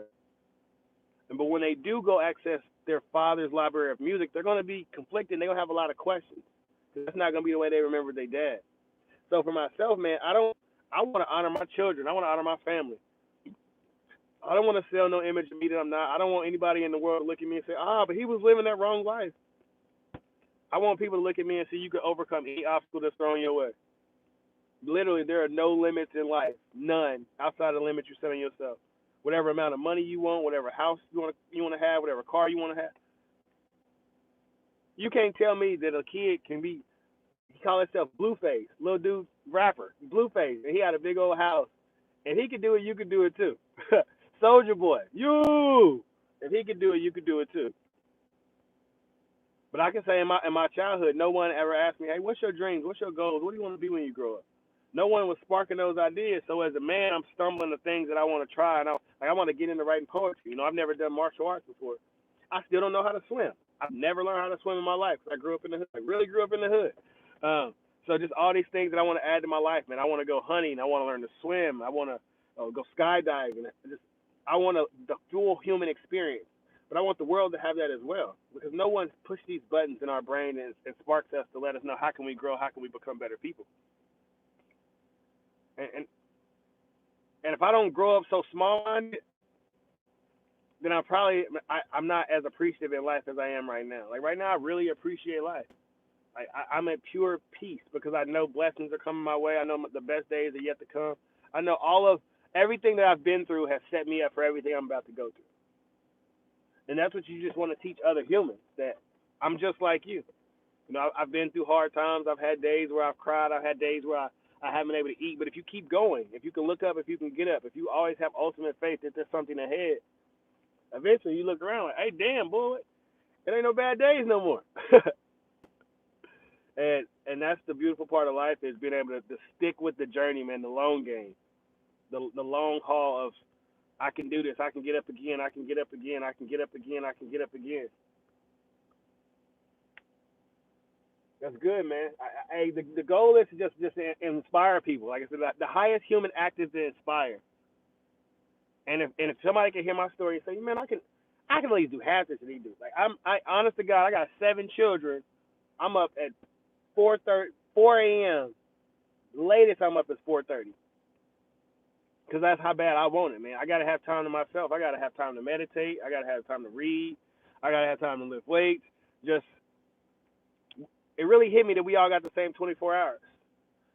S1: And but when they do go access their father's library of music, they're going to be conflicted. They're going to have a lot of questions. That's not going to be the way they remember their dad. So for myself, man, I want to honor my children. I want to honor my family. I don't want to sell no image of me that I'm not. I don't want anybody in the world to look at me and say, but he was living that wrong life. I want people to look at me and see you can overcome any obstacle that's thrown your way. Literally, there are no limits in life, none outside of the limits you set on yourself. Whatever amount of money you want, whatever house you want to have, whatever car you want to have. You can't tell me that a kid can be, he call himself Blueface, little dude rapper, Blueface, and he had a big old house, and he could do it, you could do it too. Soldier Boy, you, if he could do it, you could do it too. But I can say in my childhood, no one ever asked me, hey, what's your dreams? What's your goals? What do you want to be when you grow up? No one was sparking those ideas. So as a man, I'm stumbling to things that I want to try, and I want to get into writing poetry. I've never done martial arts before. I still don't know how to swim. I've never learned how to swim in my life. I grew up in the hood. I really grew up in the hood. So just all these things that I want to add to my life, man. I want to go hunting. I want to learn to swim. I want to go skydiving. I want the full human experience. But I want the world to have that as well, because no one's pushed these buttons in our brain and sparks us to let us know how can we grow, how can we become better people. And if I don't grow up so small-minded, then I'm not as appreciative in life as I am right now. Like right now, I really appreciate life. I'm at pure peace because I know blessings are coming my way. I know the best days are yet to come. I know everything that I've been through has set me up for everything I'm about to go through. And that's what you just want to teach other humans, that I'm just like you. I've been through hard times. I've had days where I've cried. I've had days where I haven't been able to eat. But if you keep going, if you can look up, if you can get up, if you always have ultimate faith that there's something ahead, eventually you look around like, hey, damn, boy, it ain't no bad days no more. and that's the beautiful part of life, is being able to stick with the journey, man, the long game, the long haul of, I can do this. I can get up again. I can get up again. I can get up again. I can get up again. That's good, man. The goal is to just inspire people. Like I said, the highest human act is to inspire. And if somebody can hear my story and say, man, I can at least do half this that he do. Like I honest to God, I got 7 children. I'm up at 4 a.m. Latest I'm up is 4:30. Because that's how bad I want it, man. I got to have time to myself. I got to have time to meditate. I got to have time to read. I got to have time to lift weights. It really hit me that we all got the same 24 hours.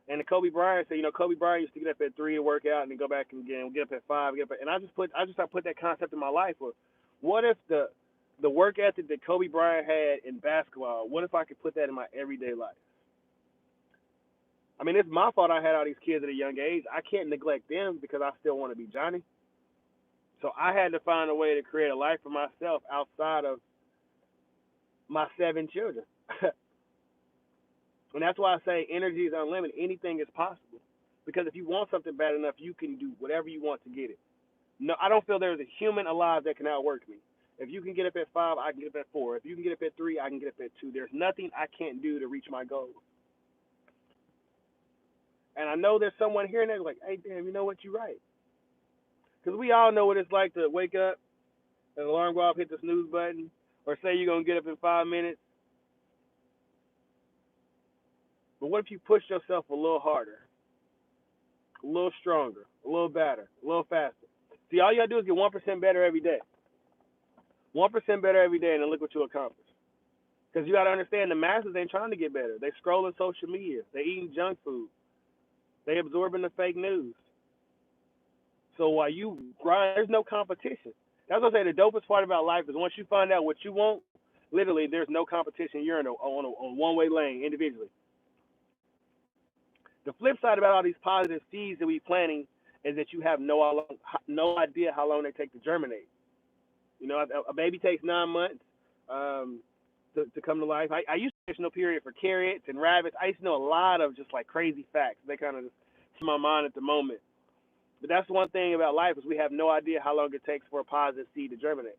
S1: And the Kobe Bryant said, Kobe Bryant used to get up at 3 to work out and then go back and again, get up at 5, and I just put that concept in my life. What if the work ethic that Kobe Bryant had in basketball, what if I could put that in my everyday life? I mean, it's my fault I had all these kids at a young age. I can't neglect them because I still want to be Johnny. So I had to find a way to create a life for myself outside of my 7 children. And that's why I say energy is unlimited. Anything is possible. Because if you want something bad enough, you can do whatever you want to get it. No, I don't feel there's a human alive that can outwork me. If you can get up at 5, I can get up at 4. If you can get up at 3, I can get up at 2. There's nothing I can't do to reach my goals. And I know there's someone here and they're like, hey, damn, you know what? You're right. Because we all know what it's like to wake up, and the alarm go off, hit the snooze button, or say you're going to get up in 5 minutes. But what if you push yourself a little harder, a little stronger, a little better, a little faster? See, all you got to do is get 1% better every day. 1% better every day, and then look what you accomplish. Because you got to understand, the masses ain't trying to get better. They scrolling social media. They eating junk food. They absorbing the fake news. So while you grind, there's no competition. That's what I say. The dopest part about life is once you find out what you want, literally there's no competition. You're on a one-way lane individually. The flip side about all these positive seeds that we're planting is that you have no idea how long they take to germinate. A baby takes 9 months to come to life. I used to know period for carrots and rabbits. I used to know a lot of just like crazy facts. They kind of just to my mind at the moment. But that's one thing about life is we have no idea how long it takes for a positive seed to germinate.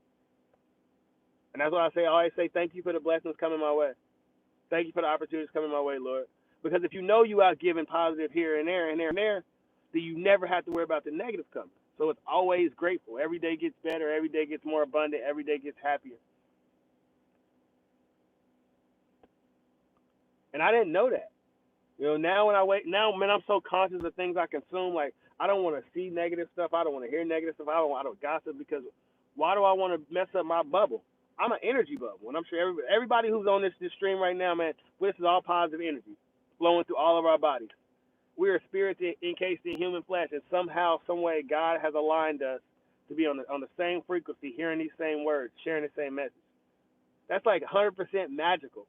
S1: And that's why I always say, thank you for the blessings coming my way. Thank you for the opportunities coming my way, Lord. Because if you know you out giving positive here and there and there and there, then you never have to worry about the negative coming. So it's always grateful. Every day gets better. Every day gets more abundant. Every day gets happier. And I didn't know that. Now when I wait, now man, I'm so conscious of things I consume. Like I don't want to see negative stuff. I don't want to hear negative stuff. I don't gossip because why do I want to mess up my bubble? I'm an energy bubble, and I'm sure everybody who's on this stream right now, man, this is all positive energy flowing through all of our bodies. We are spirits encased in human flesh, and somehow, some way, God has aligned us to be on the same frequency, hearing these same words, sharing the same message. That's like 100% magical.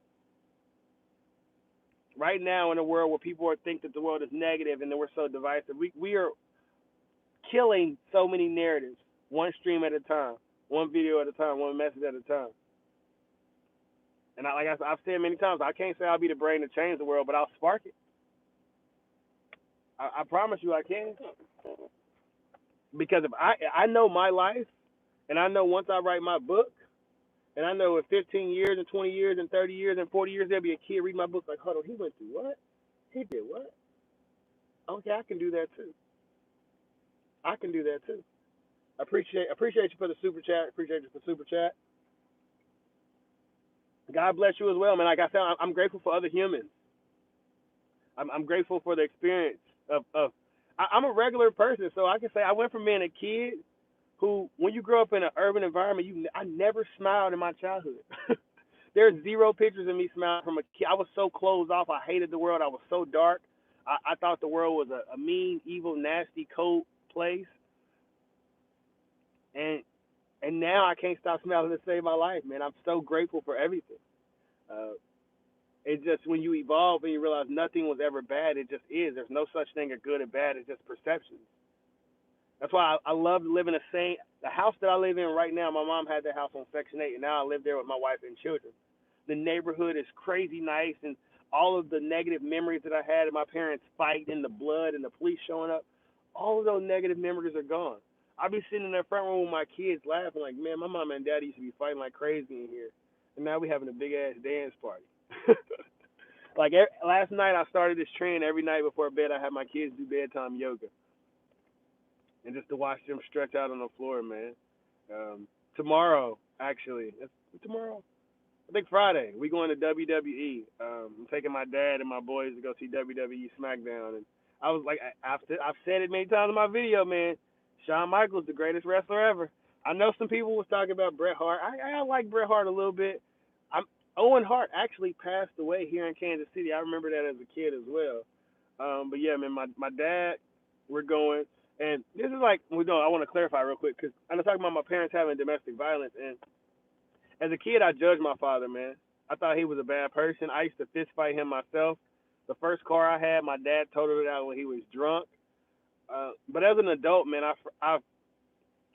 S1: Right now, in a world where people think that the world is negative and that we're so divisive, we are killing so many narratives, one stream at a time, one video at a time, one message at a time. And I've said many times, I can't say I'll be the brain to change the world, but I'll spark it. I promise you I can. Because if I know my life, and I know once I write my book, and I know in 15 years and 20 years and 30 years and 40 years, there'll be a kid reading my book like, hold on, he went through what? He did what? Okay, I can do that too. I can do that too. Appreciate you for the super chat. Appreciate you for the super chat. God bless you as well, man. Like I said, I'm grateful for other humans. I'm grateful for the experience of I'm a regular person, so I can say I went from being a kid who, when you grow up in an urban environment, I never smiled in my childhood. There's zero pictures of me smiling from a kid. I was so closed off. I hated the world. I was so dark. I thought the world was a mean, evil, nasty, cold place. And now I can't stop smiling to save my life, man. I'm so grateful for everything. It's just when you evolve and you realize nothing was ever bad, it just is. There's no such thing as good or bad. It's just perception. That's why I love living the house that I live in right now. My mom had that house on Section 8, and now I live there with my wife and children. The neighborhood is crazy nice, and all of the negative memories that I had of my parents fighting, the blood, and the police showing up, all of those negative memories are gone. I'll be sitting in the front room with my kids laughing like, man, my mom and daddy used to be fighting like crazy in here, and now we having a big-ass dance party. Like last night, I started this trend. Every night before bed, I have my kids do bedtime yoga, and just to watch them stretch out on the floor, man. Tomorrow, actually, tomorrow. I think Friday, we going to WWE. I'm taking my dad and my boys to go see WWE SmackDown, and I was like, I've said it many times in my video, man. Shawn Michaels, the greatest wrestler ever. I know some people was talking about Bret Hart. I like Bret Hart a little bit. Owen Hart actually passed away here in Kansas City. I remember that as a kid as well. But yeah, man, my dad, we're going. And this is like, I want to clarify real quick, because I'm talking about my parents having domestic violence. And as a kid, I judged my father, man. I thought he was a bad person. I used to fist fight him myself. The first car I had, my dad totaled it out when he was drunk. But as an adult, man, I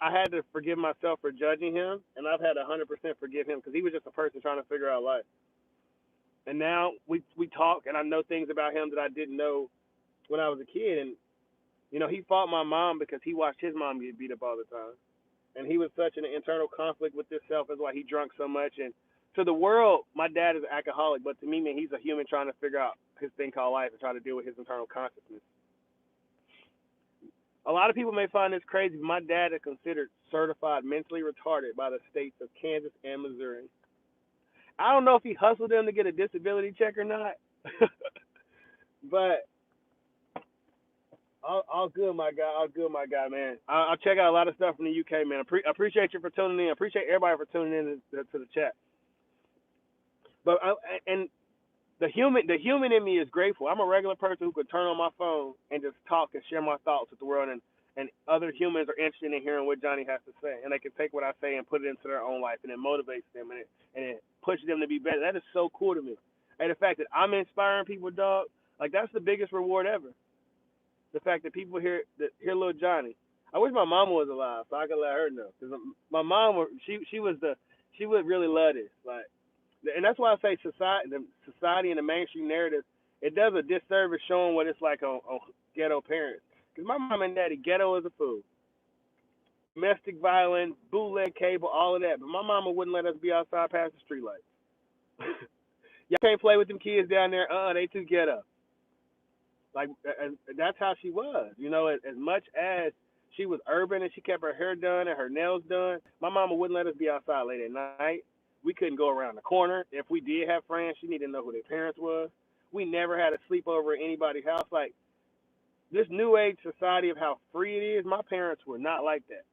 S1: had to forgive myself for judging him, and I've had 100% forgive him because he was just a person trying to figure out life. And now we talk, and I know things about him that I didn't know when I was a kid. And he fought my mom because he watched his mom get beat up all the time, and he was such an internal conflict with himself. That's why he drunk so much. And to the world, my dad is an alcoholic, but to me, man, he's a human trying to figure out his thing called life and try to deal with his internal consciousness. A lot of people may find this crazy, but my dad is considered certified mentally retarded by the states of Kansas and Missouri. I don't know if he hustled them to get a disability check or not, but all good, my guy. All good, my guy, man. I'll check out a lot of stuff from the UK, man. Appreciate you for tuning in. Appreciate everybody for tuning in to the chat. But and the human in me is grateful. I'm a regular person who could turn on my phone and just talk and share my thoughts with the world, and other humans are interested in hearing what Johnny has to say, and they can take what I say and put it into their own life, and it motivates them, and it pushes them to be better. That is so cool to me. And the fact that I'm inspiring people, dog, like that's the biggest reward ever. The fact that people hear little Johnny. I wish my mama was alive so I could let her know, because my mom, she would really love this, like. And that's why I say society and the mainstream narrative, it does a disservice showing what it's like on ghetto parents. Because my mom and daddy, ghetto as a fool. Domestic violence, bootleg cable, all of that. But my mama wouldn't let us be outside past the street lights. Y'all can't play with them kids down there. They too ghetto. Like that's how she was. As much as she was urban and she kept her hair done and her nails done, my mama wouldn't let us be outside late at night. We couldn't go around the corner. If we did have friends, she needed to know who their parents was. We never had a sleepover at anybody's house. Like this new age society of how free it is, my parents were not like that.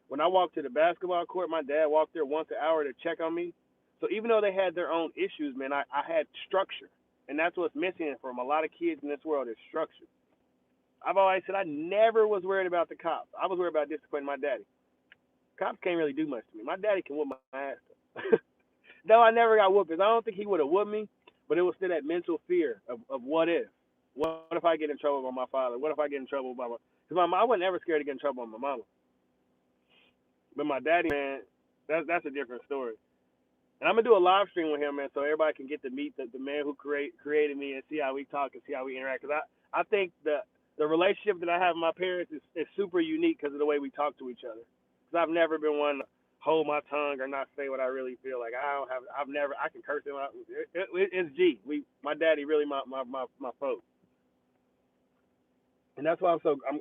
S1: When I walked to the basketball court, my dad walked there once an hour to check on me. So even though they had their own issues, man, I had structure. And that's what's missing from a lot of kids in this world is structure. I've always said I never was worried about the cops. I was worried about disciplining my daddy. Cops can't really do much to me. My daddy can whoop my ass. Though I never got whoopings. I don't think he would have whooped me, but it was still that mental fear of what if. What if I get in trouble by my father? What if I get in trouble by my? Because I wasn't ever scared to get in trouble by my mama. But my daddy, man, that's a different story. And I'm gonna do a live stream with him, man, so everybody can get to meet the man who created me and see how we talk and see how we interact. Cause I think the relationship that I have with my parents is super unique because of the way we talk to each other. Cause I've never been one to hold my tongue or not say what I really feel. Like I've never, I can curse him out. It's G. My daddy really my folks. And that's why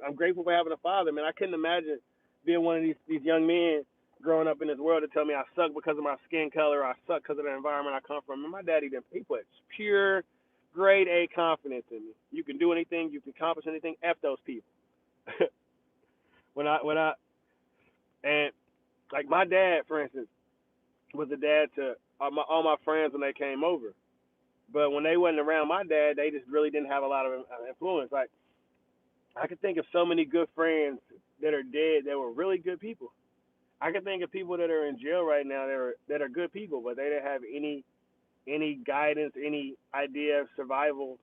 S1: I'm grateful for having a father, man. I couldn't imagine being one of these young men growing up in this world to tell me I suck because of my skin color, or I suck because of the environment I come from. And my daddy didn't. He put pure grade A confidence in me. You can do anything, you can accomplish anything. F those people. when I and like my dad, for instance, was the dad to all my friends when they came over. But when they wasn't around my dad, they just really didn't have a lot of influence. Like I could think of so many good friends that are dead that were really good people. I can think of people that are in jail right now that are good people, but they didn't have any guidance, any idea of survival.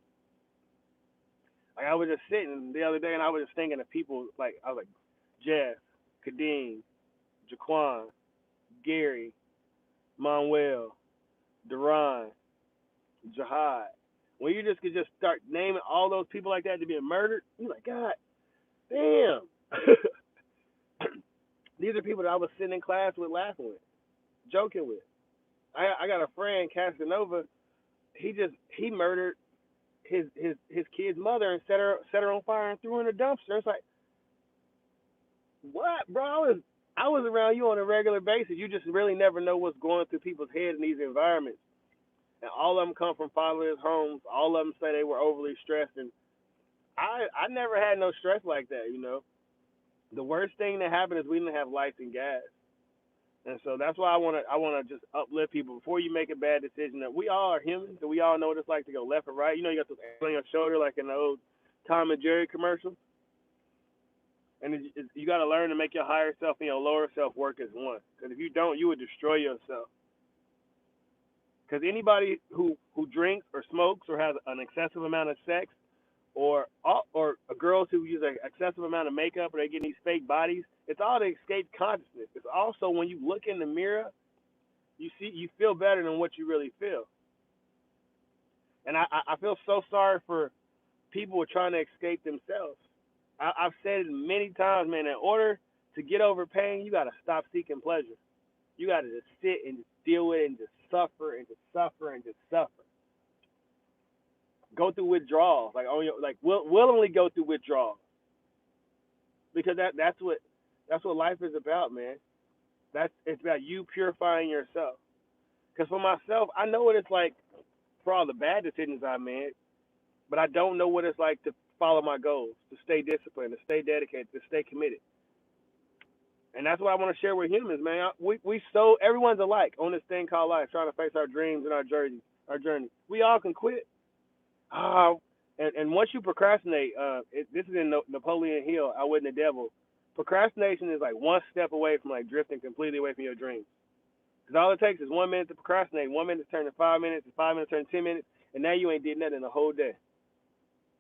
S1: Like I was just sitting the other day and I was just thinking of people like I was like Jeff, Kadeem, Jaquan, Gary, Manuel, Duran, Jihad. When you just could just start naming all those people like that to being murdered, you're like, God damn. These are people that I was sitting in class with, laughing with, joking with. I got a friend, Casanova. He murdered his kid's mother and set her on fire and threw her in a dumpster. It's like, what, bro? I was around you on a regular basis. You just really never know what's going through people's heads in these environments. And all of them come from fatherless homes. All of them say they were overly stressed, and I never had no stress like that. The worst thing that happened is we didn't have lights and gas. And so that's why I wanna just uplift people before you make a bad decision. That we all are humans, and we all know what it's like to go left or right. You got those hands on your shoulder like in the old Tom and Jerry commercial. And you got to learn to make your higher self and your lower self work as one. Because if you don't, you would destroy yourself. Because anybody who drinks or smokes or has an excessive amount of sex, or girls who use an excessive amount of makeup, or they get these fake bodies, it's all to escape consciousness. It's also when you look in the mirror, you feel better than what you really feel. And I feel so sorry for people who are trying to escape themselves. I've said it many times, man. In order to get over pain, you got to stop seeking pleasure. You got to just sit and just deal with it and just suffer and just suffer and just suffer. Go through withdrawals, willingly go through withdrawals, because that's what life is about, man. It's about you purifying yourself. Because for myself, I know what it's like for all the bad decisions I made, but I don't know what it's like to follow my goals, to stay disciplined, to stay dedicated, to stay committed. And that's what I want to share with humans, man. Everyone's alike on this thing called life, trying to face our dreams and our journey. We all can quit. Uh, and once you procrastinate, this is in Napoleon Hill, Outwitting the Devil. Procrastination is like one step away from like drifting completely away from your dreams. Because all it takes is 1 minute to procrastinate, 1 minute to turn to 5 minutes, and 5 minutes turn to 10 minutes, and now you ain't did nothing the whole day.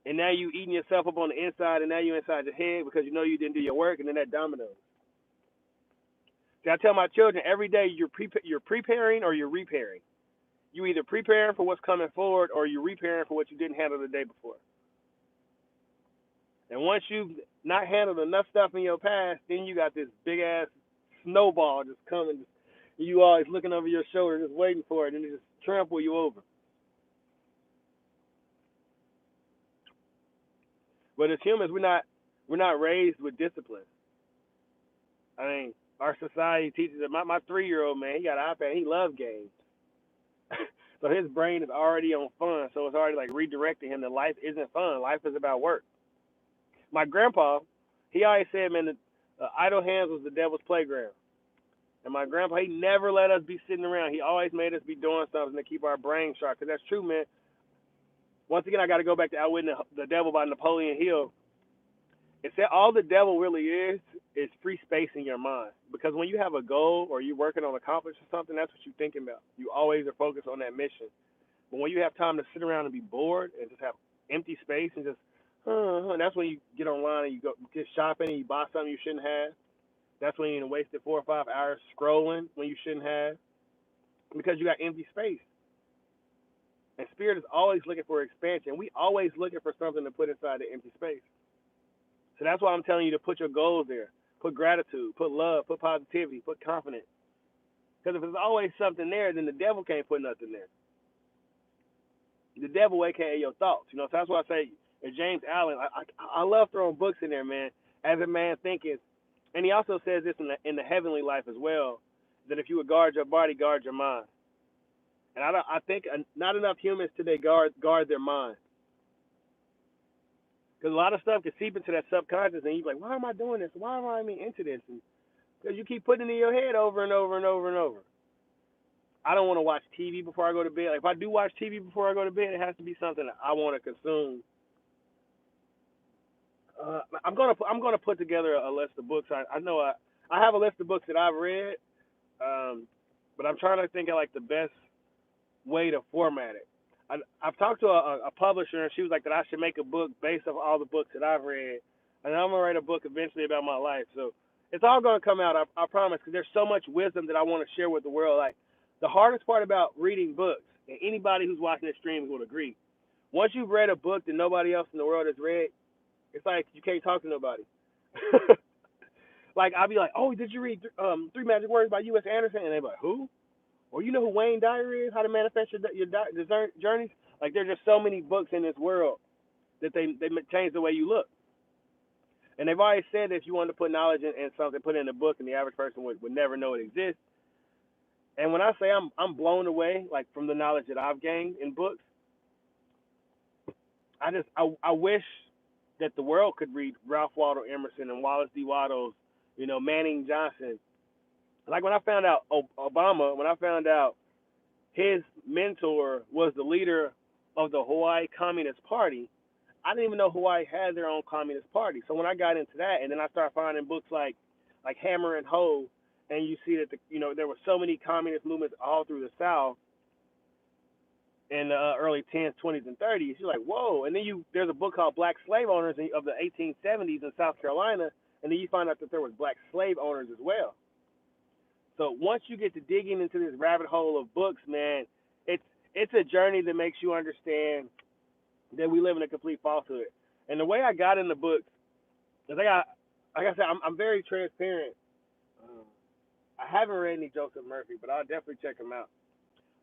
S1: And now you eating yourself up on the inside, and now you inside your head because you know you didn't do your work, and then that dominoes. See, I tell my children every day you're preparing or you're repairing. You either preparing for what's coming forward or you're repairing for what you didn't handle the day before. And once you've not handled enough stuff in your past, then you got this big ass snowball just coming. You always looking over your shoulder, just waiting for it, and it just trample you over. But as humans, we're not raised with discipline. I mean, our society teaches it. My 3-year-old man, he got an iPad. He loves games. So his brain is already on fun. So it's already like redirecting him that life isn't fun. Life is about work. My grandpa, he always said, man, that idle hands was the devil's playground. And my grandpa, he never let us be sitting around. He always made us be doing something to keep our brain sharp. Because that's true, man. Once again, I got to go back to Outwitting the Devil by Napoleon Hill. It said all the devil really is free space in your mind. Because when you have a goal or you're working on accomplishing something, that's what you're thinking about. You always are focused on that mission. But when you have time to sit around and be bored and just have empty space and just, that's when you get online and you go get shopping and you buy something you shouldn't have. That's when you wasted 4 or 5 hours scrolling when you shouldn't have because you got empty space. And spirit is always looking for expansion. We always looking for something to put inside the empty space. So that's why I'm telling you to put your goals there. Put gratitude, put love, put positivity, put confidence. Because if there's always something there, then the devil can't put nothing there. The devil, aka your thoughts. So that's why I say, James Allen, I love throwing books in there, man. As a man thinketh, and he also says this in the heavenly life as well, that if you would guard your body, guard your mind. And I think not enough humans today guard their mind. Because a lot of stuff can seep into that subconscious, and you're like, why am I doing this? Why am I into this? Because you keep putting it in your head over and over and over and over. I don't want to watch TV before I go to bed. Like if I do watch TV before I go to bed, it has to be something that I want to consume. I'm gonna put together a list of books. I know I have a list of books that I've read, but I'm trying to think of like the best way to format it. I've talked to a publisher, and she was like that I should make a book based off all the books that I've read, and I'm gonna write a book eventually about my life. So it's all gonna come out, I promise, because there's so much wisdom that I want to share with the world. Like the hardest part about reading books, and anybody who's watching this stream will agree, once you've read a book that nobody else in the world has read, it's like you can't talk to nobody. Like I'll be like, oh, did you read Three Magic Words by U.S. Anderson? And they're like, who? Or you know who Wayne Dyer is? How to Manifest your journeys? Like there's just so many books in this world that they change the way you look. And they've always said that if you want to put knowledge in something, put it in a book, and the average person would never know it exists. And when I say I'm blown away, like from the knowledge that I've gained in books, I wish that the world could read Ralph Waldo Emerson and Wallace D. Wattles, Manning Johnson. Like when I found out Obama, when I found out his mentor was the leader of the Hawaii Communist Party, I didn't even know Hawaii had their own Communist Party. So when I got into that, and then I started finding books like Hammer and Hoe, and you see that there were so many communist movements all through the South in the early 10s, 20s, and 30s. You're like, whoa. And then there's a book called Black Slave Owners of the 1870s in South Carolina, and then you find out that there was black slave owners as well. So once you get to digging into this rabbit hole of books, man, it's a journey that makes you understand that we live in a complete falsehood. And the way I got in the books is like I said, I'm very transparent. I haven't read any Joseph Murphy, but I'll definitely check him out.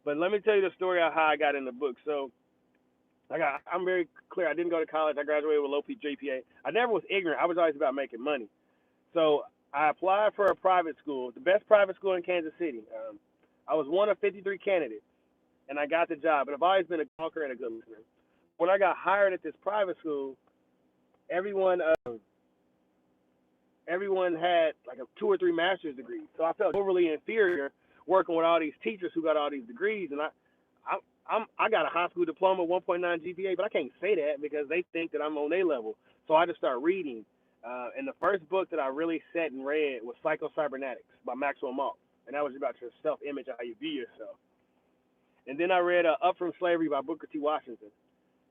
S1: But let me tell you the story of how I got in the book. So I'm very clear. I didn't go to college. I graduated with a low GPA. I never was ignorant. I was always about making money. So I applied for a private school, the best private school in Kansas City. I was one of 53 candidates, and I got the job. But I've always been a talker and a good listener. When I got hired at this private school, everyone had like 2 or 3 master's degrees. So I felt overly inferior working with all these teachers who got all these degrees, and I got a high school diploma, 1.9 GPA, but I can't say that because they think that I'm on their level. So I just start reading. And the first book that I really sat and read was Psycho-Cybernetics by Maxwell Maltz, and that was about your self-image, how you view yourself. And then I read Up From Slavery by Booker T. Washington.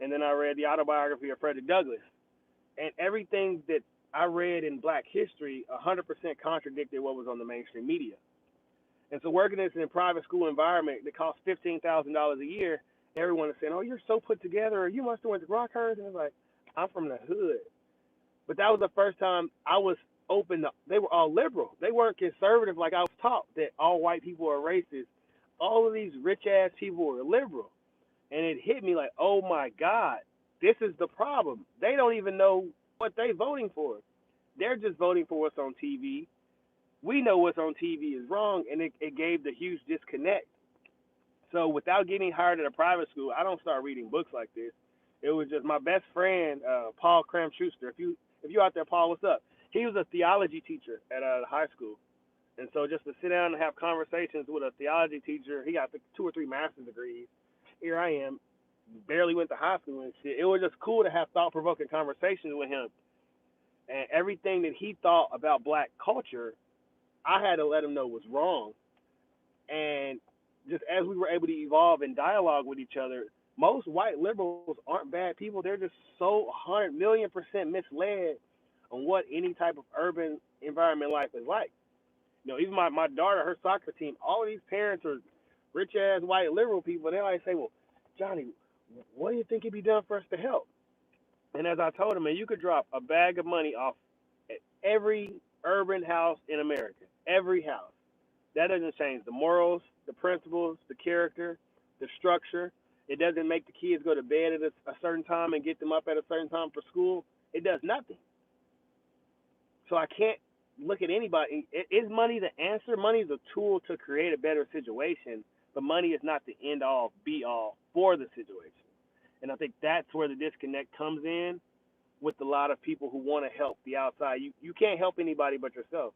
S1: And then I read the autobiography of Frederick Douglass. And everything that I read in Black history 100% contradicted what was on the mainstream media. And so working in a private school environment that costs $15,000 a year, everyone is saying, oh, you're so put together, or you must have went to Rockhurst. And it's like, I'm from the hood. But that was the first time I was open to, they were all liberal. They weren't conservative like I was taught that all white people are racist. All of these rich-ass people were liberal. And it hit me like, oh, my God. This is the problem. They don't even know what they're voting for. They're just voting for what's on TV. We know what's on TV is wrong, and it gave the huge disconnect. So without getting hired at a private school, I don't start reading books like this. It was just my best friend, Paul Cram Schuster. If you out there, Paul, what's up? He was a theology teacher at a high school, and so just to sit down and have conversations with a theology teacher, he got 2 or 3 master's degrees. Here I am, barely went to high school and shit. It was just cool to have thought provoking conversations with him, and everything that he thought about black culture, I had to let him know was wrong. And just as we were able to evolve and dialogue with each other, most white liberals aren't bad people. They're just so 100,000,000% misled on what any type of urban environment life is like. Even my daughter, her soccer team, all of these parents are rich ass white liberal people. They always say, "Well, Johnny, what do you think could be done for us to help?" And as I told him, man, you could drop a bag of money off at every urban house in America, every house. That doesn't change the morals, the principles, the character, the structure. It doesn't make the kids go to bed at a certain time and get them up at a certain time for school. It does nothing. So I can't look at anybody. Is money the answer? Money is a tool to create a better situation, but money is not the end all, be all for the situation. And I think that's where the disconnect comes in with a lot of people who want to help the outside. You can't help anybody but yourself.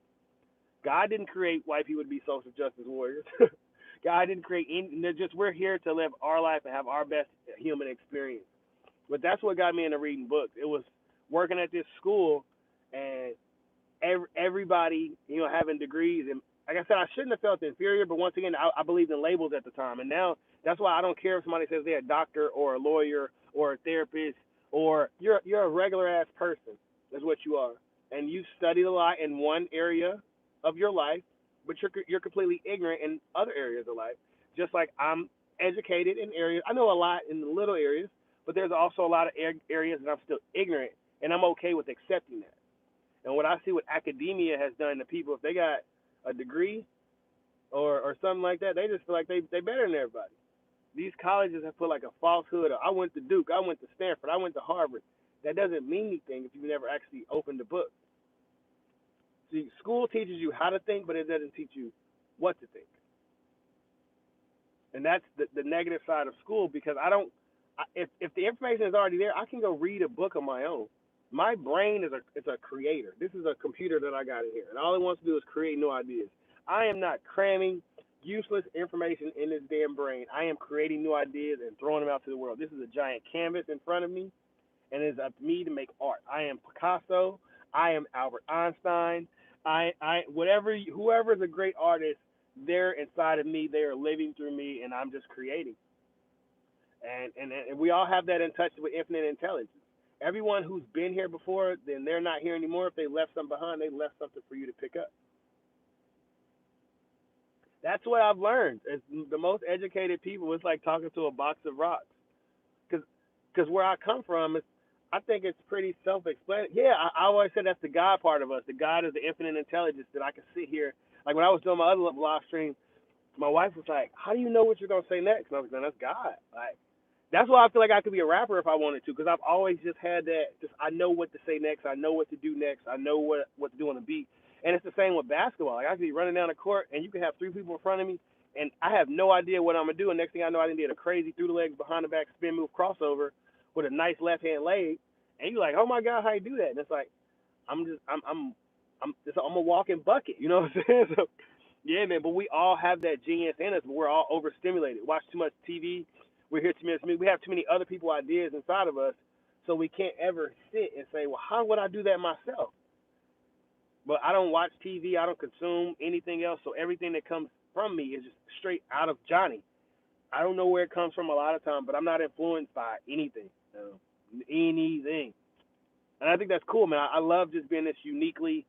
S1: God didn't create white people to be social justice warriors. God didn't create any. Just we're here to live our life and have our best human experience. But that's what got me into reading books. It was working at this school and everybody, having degrees. And like I said, I shouldn't have felt inferior, but once again, I believed in labels at the time. And now that's why I don't care if somebody says they're a doctor or a lawyer or a therapist or you're a regular ass person. That's what you are. And you studied a lot in one area of your life, but you're completely ignorant in other areas of life. Just like I'm educated in areas, I know a lot in the little areas, but there's also a lot of areas that I'm still ignorant, and I'm okay with accepting that. And what I see what academia has done to people, if they got a degree or something like that, they just feel like they better than everybody. These colleges have put like a falsehood of, I went to Duke, I went to Stanford, I went to Harvard. That doesn't mean anything if you've never actually opened the book. See, school teaches you how to think, but it doesn't teach you what to think. And that's the negative side of school, because if the information is already there, I can go read a book on my own. My brain is a creator. This is a computer that I got in here, and all it wants to do is create new ideas. I am not cramming useless information in this damn brain. I am creating new ideas and throwing them out to the world. This is a giant canvas in front of me, and it's up to me to make art. I am Picasso. I am Albert Einstein. Whoever is a great artist, they're inside of me. They are living through me, and I'm just creating. And we all have that in touch with infinite intelligence. Everyone who's been here before, then they're not here anymore. If they left something behind, they left something for you to pick up. That's what I've learned. It's the most educated people. It's like talking to a box of rocks. Because where I come from, I think it's pretty self-explanatory. Yeah, I always said that's the God part of us. The God is the infinite intelligence that I can sit here. Like when I was doing my other live stream, my wife was like, "How do you know what you're gonna say next?" And I was like, "That's God." Like that's why I feel like I could be a rapper if I wanted to, because I've always just had that. Just I know what to say next. I know what to do next. I know what to do on the beat. And it's the same with basketball. Like I could be running down the court, and you can have 3 people in front of me, and I have no idea what I'm gonna do. And next thing I know, I done did a crazy through the legs, behind the back spin move crossover with a nice left hand leg, and you're like, "Oh my God, how you do that?" And it's like, I'm a walking bucket. You know what I'm saying? So, yeah, man. But we all have that genius in us, but we're all overstimulated. Watch too much TV. We hear too much music. We have too many other people ideas inside of us, so we can't ever sit and say, "Well, how would I do that myself?" But I don't watch TV. I don't consume anything else. So everything that comes from me is just straight out of Johnny. I don't know where it comes from a lot of times, but I'm not influenced by anything. Anything. And I think that's cool, man. I love just being this uniquely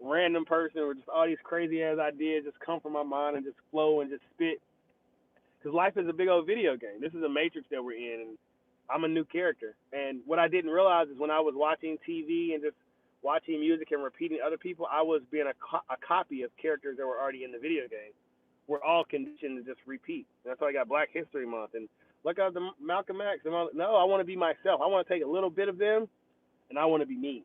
S1: random person where just all these crazy ass ideas just come from my mind and just flow and just spit. Because life is a big old video game. This is a matrix that we're in, and I'm a new character. And what I didn't realize is when I was watching TV and just watching music and repeating other people, I was being a copy of characters that were already in the video game. we're all conditioned to just repeat. That's why I got Black History Month and look at the Malcolm X. And all, no, I want to be myself. I want to take a little bit of them, and I want to be me.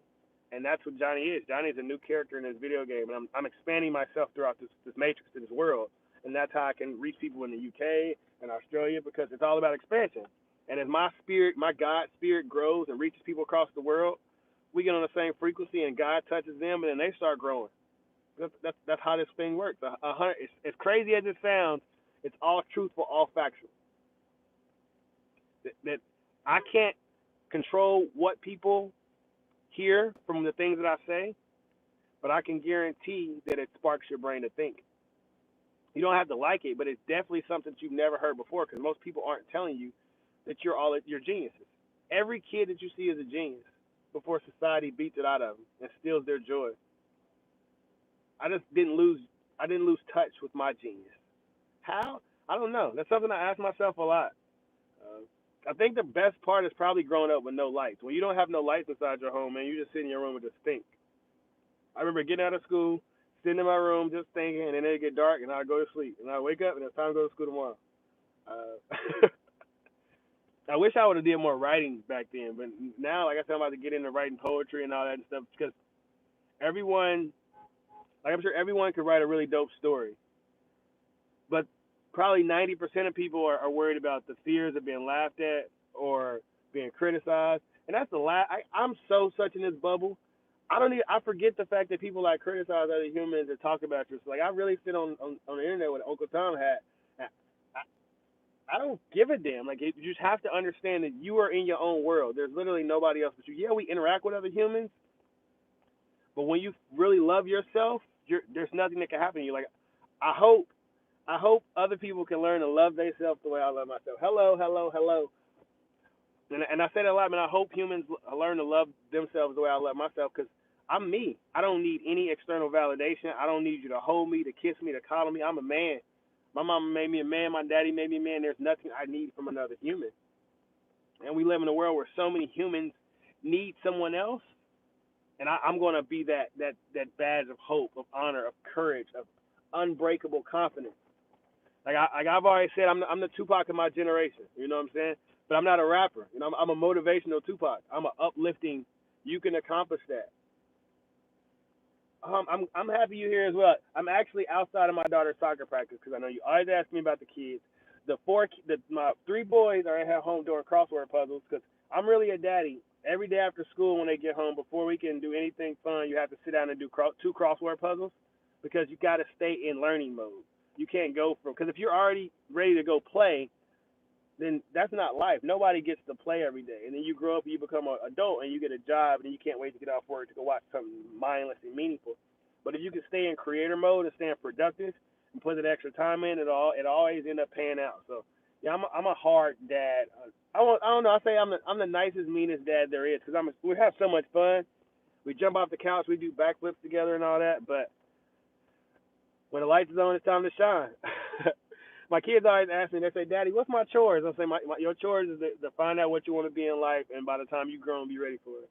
S1: And that's what Johnny is. Johnny is a new character in this video game, and I'm expanding myself throughout this matrix, to this world, and that's how I can reach people in the UK and Australia, because it's all about expansion. And as my spirit, my God spirit, grows and reaches people across the world, we get on the same frequency, and God touches them, and then they start growing. That's how this thing works. It's, as crazy as it sounds, it's all truthful, all factual. That I can't control what people hear from the things that I say, but I can guarantee that it sparks your brain to think. You don't have to like it, but it's definitely something that you've never heard before, because most people aren't telling you that you're geniuses. Every kid that you see is a genius before society beats it out of them and steals their joy. I just didn't lose touch with my genius. How? I don't know. That's something I ask myself a lot. I think the best part is probably growing up with no lights. When you don't have no lights inside your home, man, you just sit in your room and just think. I remember getting out of school, sitting in my room just thinking, and then it'd get dark, and I'd go to sleep. And I'd wake up, and it's time to go to school tomorrow. I wish I would have did more writing back then, but now, like I said, I'm about to get into writing poetry and all that and stuff, because everyone, like I'm sure everyone could write a really dope story, but probably 90% of people are worried about the fears of being laughed at or being criticized, and that's the last. I'm so such in this bubble. I forget the fact that people like criticize other humans and talk about yourself. Like I really sit on the internet with Uncle Tom hat. I don't give a damn. Like you just have to understand that you are in your own world. There's literally nobody else but you. Yeah, we interact with other humans, but when you really love yourself, there's nothing that can happen to you. Like I hope other people can learn to love themselves the way I love myself. Hello, hello, hello. And I say that a lot, man. I hope humans learn to love themselves the way I love myself, because I'm me. I don't need any external validation. I don't need you to hold me, to kiss me, to coddle me. I'm a man. My mama made me a man. My daddy made me a man. There's nothing I need from another human. And we live in a world where so many humans need someone else. And I'm going to be that badge of hope, of honor, of courage, of unbreakable confidence. Like I've already said, I'm the Tupac of my generation. You know what I'm saying? But I'm not a rapper. You know, I'm a motivational Tupac. I'm a uplifting. You can accomplish that. I'm happy you're here as well. I'm actually outside of my daughter's soccer practice, because I know you always ask me about the kids. My three boys are at home doing crossword puzzles, because I'm really a daddy. Every day after school, when they get home, before we can do anything fun, you have to sit down and do two crossword puzzles, because you got to stay in learning mode. You can't go from, because if you're already ready to go play, then that's not life. Nobody gets to play every day. And then you grow up and you become an adult and you get a job and you can't wait to get off work to go watch something mindless and meaningful. But if you can stay in creator mode and stay productive and put that extra time in, it always end up paying out. So yeah, I'm a hard dad. I don't know. I say I'm the nicest, meanest dad there is, because we have so much fun. We jump off the couch, we do backflips together and all that. But when the lights is on, it's time to shine. My kids always ask me, they say, "Daddy, what's my chores?" I say, your chores is to find out what you want to be in life, and by the time you grow and be ready for it.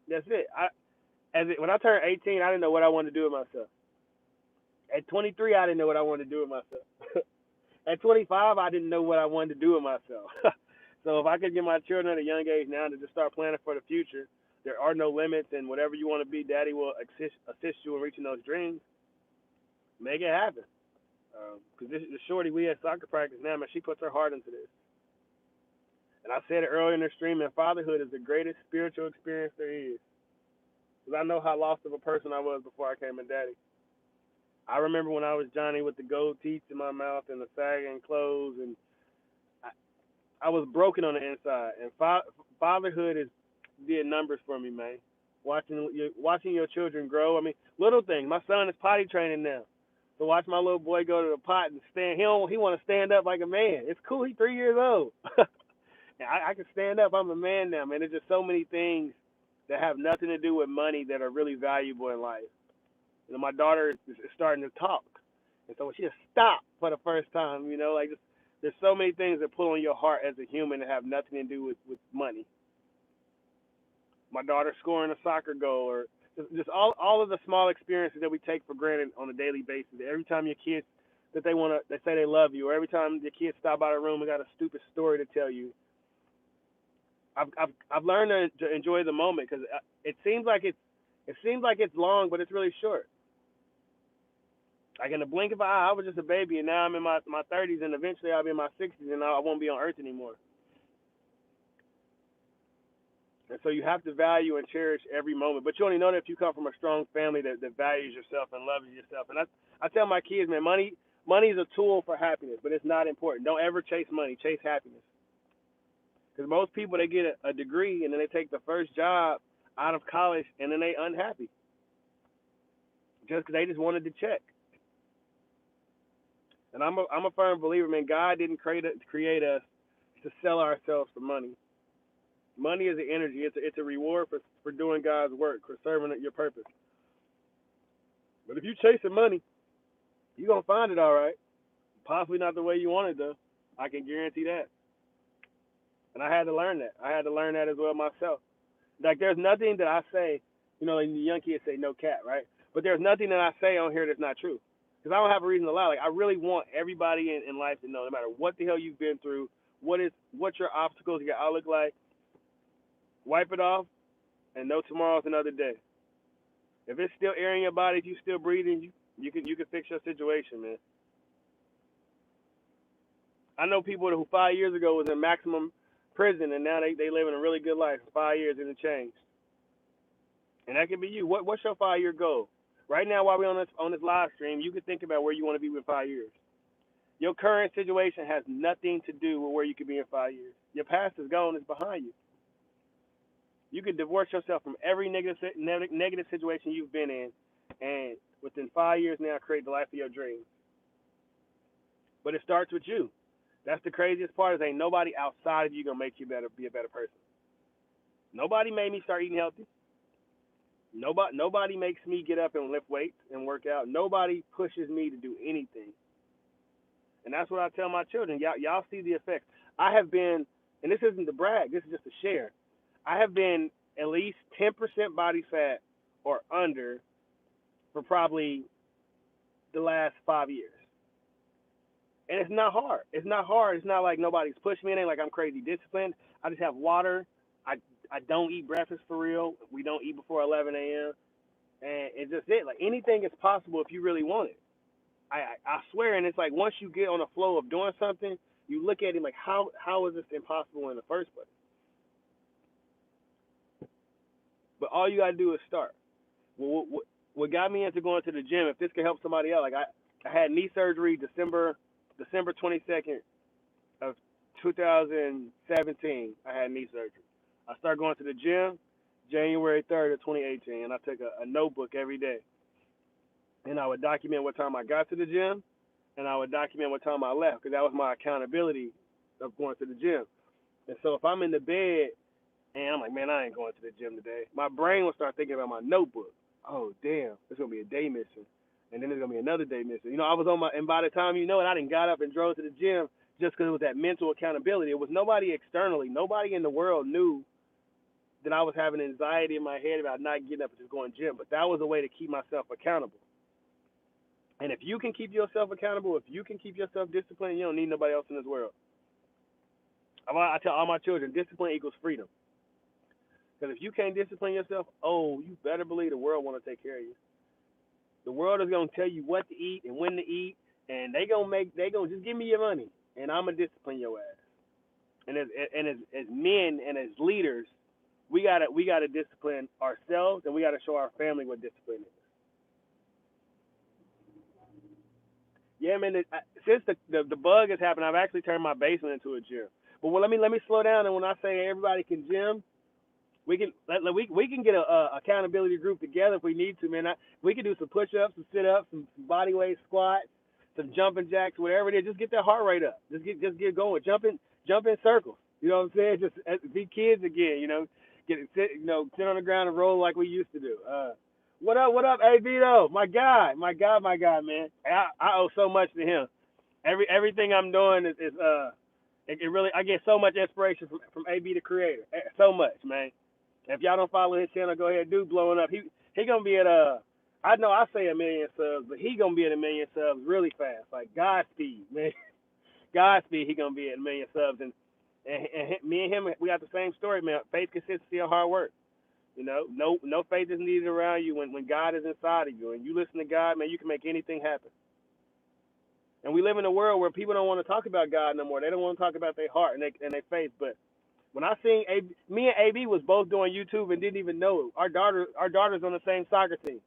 S1: That's it. When I turned 18, I didn't know what I wanted to do with myself. At 23, I didn't know what I wanted to do with myself. At 25, I didn't know what I wanted to do with myself. So if I could get my children at a young age now to just start planning for the future, there are no limits, and whatever you want to be, Daddy will assist you in reaching those dreams. Make it happen. Because the shorty we at soccer practice now, man, she puts her heart into this. And I said it earlier in the stream, man, fatherhood is the greatest spiritual experience there is. Because I know how lost of a person I was before I came a daddy. I remember when I was Johnny with the gold teeth in my mouth and the sagging clothes, and I was broken on the inside. And fatherhood did numbers for me, man. Watching your children grow. I mean, little things. My son is potty training now. To watch my little boy go to the pot and stand, he want to stand up like a man. It's cool. He's 3 years old. I can stand up. I'm a man now, man. There's just so many things that have nothing to do with money that are really valuable in life. You know, my daughter is starting to talk, and so when she just stopped for the first time, like there's so many things that pull on your heart as a human that have nothing to do with money. My daughter scoring a soccer goal, or just all of the small experiences that we take for granted on a daily basis. Every time your kids that they say they love you, or every time the kids stop by the room and got a stupid story to tell you. I've learned to enjoy the moment because it seems like it's long, but it's really short. Like in the blink of an eye, I was just a baby, and now I'm in my 30s, and eventually I'll be in my 60s, and I won't be on Earth anymore. And so you have to value and cherish every moment. But you only know that if you come from a strong family that values yourself and loves yourself. And I tell my kids, man, money is a tool for happiness, but it's not important. Don't ever chase money. Chase happiness. Because most people, they get a degree and then they take the first job out of college and then they unhappy just because they just wanted to check. And I'm a firm believer, man. God didn't create us to sell ourselves for money. Money is an energy. It's a reward for doing God's work, for serving your purpose. But if you're chasing money, you're going to find it all right. Possibly not the way you want it, though. I can guarantee that. And I had to learn that. I had to learn that as well myself. Like, there's nothing that I say, like the young kids say, no cat, right? But there's nothing that I say on here that's not true. Because I don't have a reason to lie. Like, I really want everybody in life to know, no matter what the hell you've been through, what your obstacles, your outlook like, wipe it off, and know tomorrow's another day. If it's still air in your body, if you're still breathing, you can fix your situation, man. I know people who 5 years ago was in maximum prison, and now they living a really good life. 5 years and it changed. And that could be you. What's your 5-year goal? Right now, while we're on this live stream, you can think about where you want to be in 5 years. Your current situation has nothing to do with where you could be in 5 years. Your past is gone. It's behind you. You can divorce yourself from every negative situation you've been in, and within 5 years now, create the life of your dreams. But it starts with you. That's the craziest part, is ain't nobody outside of you gonna make you be a better person. Nobody made me start eating healthy. Nobody makes me get up and lift weights and work out. Nobody pushes me to do anything. And that's what I tell my children. Y'all see the effects. I have been, and this isn't to brag, this is just to share. I have been at least 10% body fat or under for probably the last 5 years. And it's not hard. It's not hard. It's not like nobody's pushed me. It ain't like I'm crazy disciplined. I just have water. I don't eat breakfast for real. We don't eat before 11 a.m. And it's just it. Like, anything is possible if you really want it. I swear. And it's like, once you get on the flow of doing something, you look at it like, how is this impossible in the first place? But all you got to do is start. What got me into going to the gym, if this can help somebody else, like I had knee surgery December 22nd of 2017. I had knee surgery. I started going to the gym January 3rd of 2018, and I took a notebook every day. And I would document what time I got to the gym, and I would document what time I left, because that was my accountability of going to the gym. And so if I'm in the bed and I'm like, man, I ain't going to the gym today, my brain will start thinking about my notebook. Oh, damn, there's going to be a day missing. And then there's going to be another day missing. I was and by the time you know it, I done got up and drove to the gym just because it was that mental accountability. It was nobody externally. Nobody in the world knew that I was having anxiety in my head about not getting up and just going to the gym. But that was a way to keep myself accountable. And if you can keep yourself accountable, if you can keep yourself disciplined, you don't need nobody else in this world. I tell all my children, discipline equals freedom. Because if you can't discipline yourself, you better believe the world want to take care of you. The world is going to tell you what to eat and when to eat, and they gonna just give me your money, and I'm going to discipline your ass. And as men and as leaders, we gotta discipline ourselves, and we gotta show our family what discipline is. Yeah, man. Since the bug has happened, I've actually turned my basement into a gym. But let me slow down. And when I say everybody can gym, we can get a accountability group together if we need to, man. We can do some push-ups, some sit-ups, some body weight squats, some jumping jacks, whatever it is. Just get that heart rate up. Just get going. Jump in circles. You know what I'm saying? Just be kids again. Sit on the ground and roll like we used to do. What up, hey Vito? My guy, man. I owe so much to him. Everything I'm doing is it really, I get so much inspiration from AB the creator. So much, man. If y'all don't follow his channel, go ahead and do blowing up. He gonna be at I I know I say a million subs, but he gonna be at a million subs really fast, like Godspeed, man. Godspeed, he gonna be at a million subs, and me and him, we got the same story, man. Faith, consistency, and hard work. You know, no faith is needed around you when God is inside of you, and you listen to God, man. You can make anything happen. And we live in a world where people don't want to talk about God no more. They don't want to talk about their heart and their faith. But when I seen me and AB was both doing YouTube and didn't even know it. Our daughter's on the same soccer team.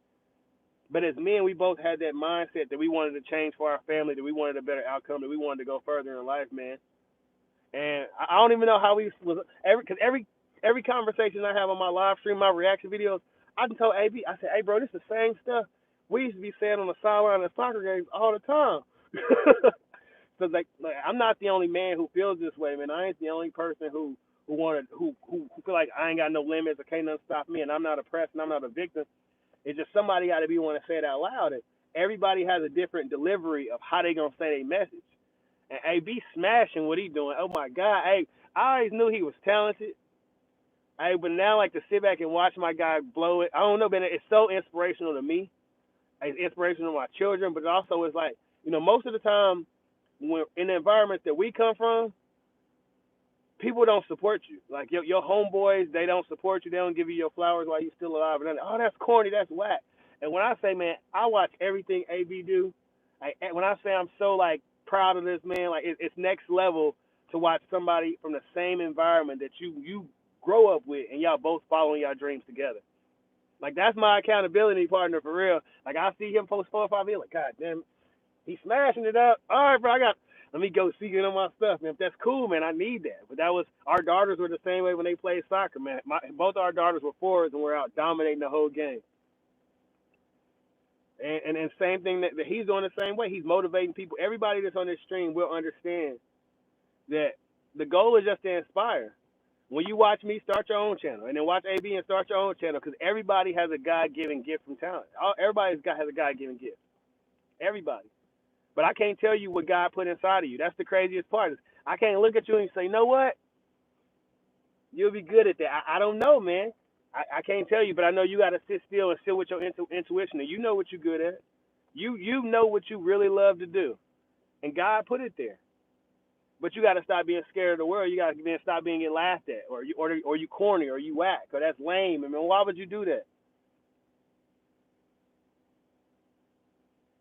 S1: But as men, we both had that mindset that we wanted to change for our family, that we wanted a better outcome, that we wanted to go further in life, man. And I don't even know how we was every conversation I have on my live stream, my reaction videos, I can tell AB, I said, hey bro, this is the same stuff we used to be saying on the sideline of soccer games all the time. So like I'm not the only man who feels this way, man. I ain't the only person who feel like I ain't got no limits or can't nothing stop me, and I'm not oppressed and I'm not a victim. It's just somebody got to be want to say it out loud. And everybody has a different delivery of how they gonna say their message. And AB smashing what he doing. Oh my God, hey, I always knew he was talented. Hey, but now like to sit back and watch my guy blow it. I don't know, man. It's so inspirational to me. It's inspirational to my children, but also it's like, you know, most of the time when in the environment that we come from, people don't support you. Like your homeboys, they don't support you. They don't give you your flowers while you're still alive. And then, oh, that's corny. That's whack. And when I say, man, I watch everything AB do. When I say I'm so like proud of this man, like it's next level to watch somebody from the same environment that you grow up with, and y'all both following your dreams together. Like that's my accountability partner for real. Like I see him post 4 or 5 videos, like God damn, he's smashing it up. All right, bro, let me go see it on my stuff, man. If that's cool, man, I need that. But that was our daughters were the same way when they played soccer, man. Both our daughters were forwards and we're out dominating the whole game. And same thing that he's doing the same way. He's motivating people. Everybody that's on this stream will understand that the goal is just to inspire. When you watch me, start your own channel, and then watch AB and start your own channel, because everybody has a God-given gift from talent. Everybody has a God-given gift. Everybody. But I can't tell you what God put inside of you. That's the craziest part. Is I can't look at you and say, you know what? You'll be good at that. I don't know, man. I can't tell you, but I know you got to sit still and sit with your intuition, and you know what you're good at. You know what you really love to do, and God put it there. But you got to stop being scared of the world. You got to stop being laughed at, or you corny, or you whack, or that's lame. I mean, why would you do that?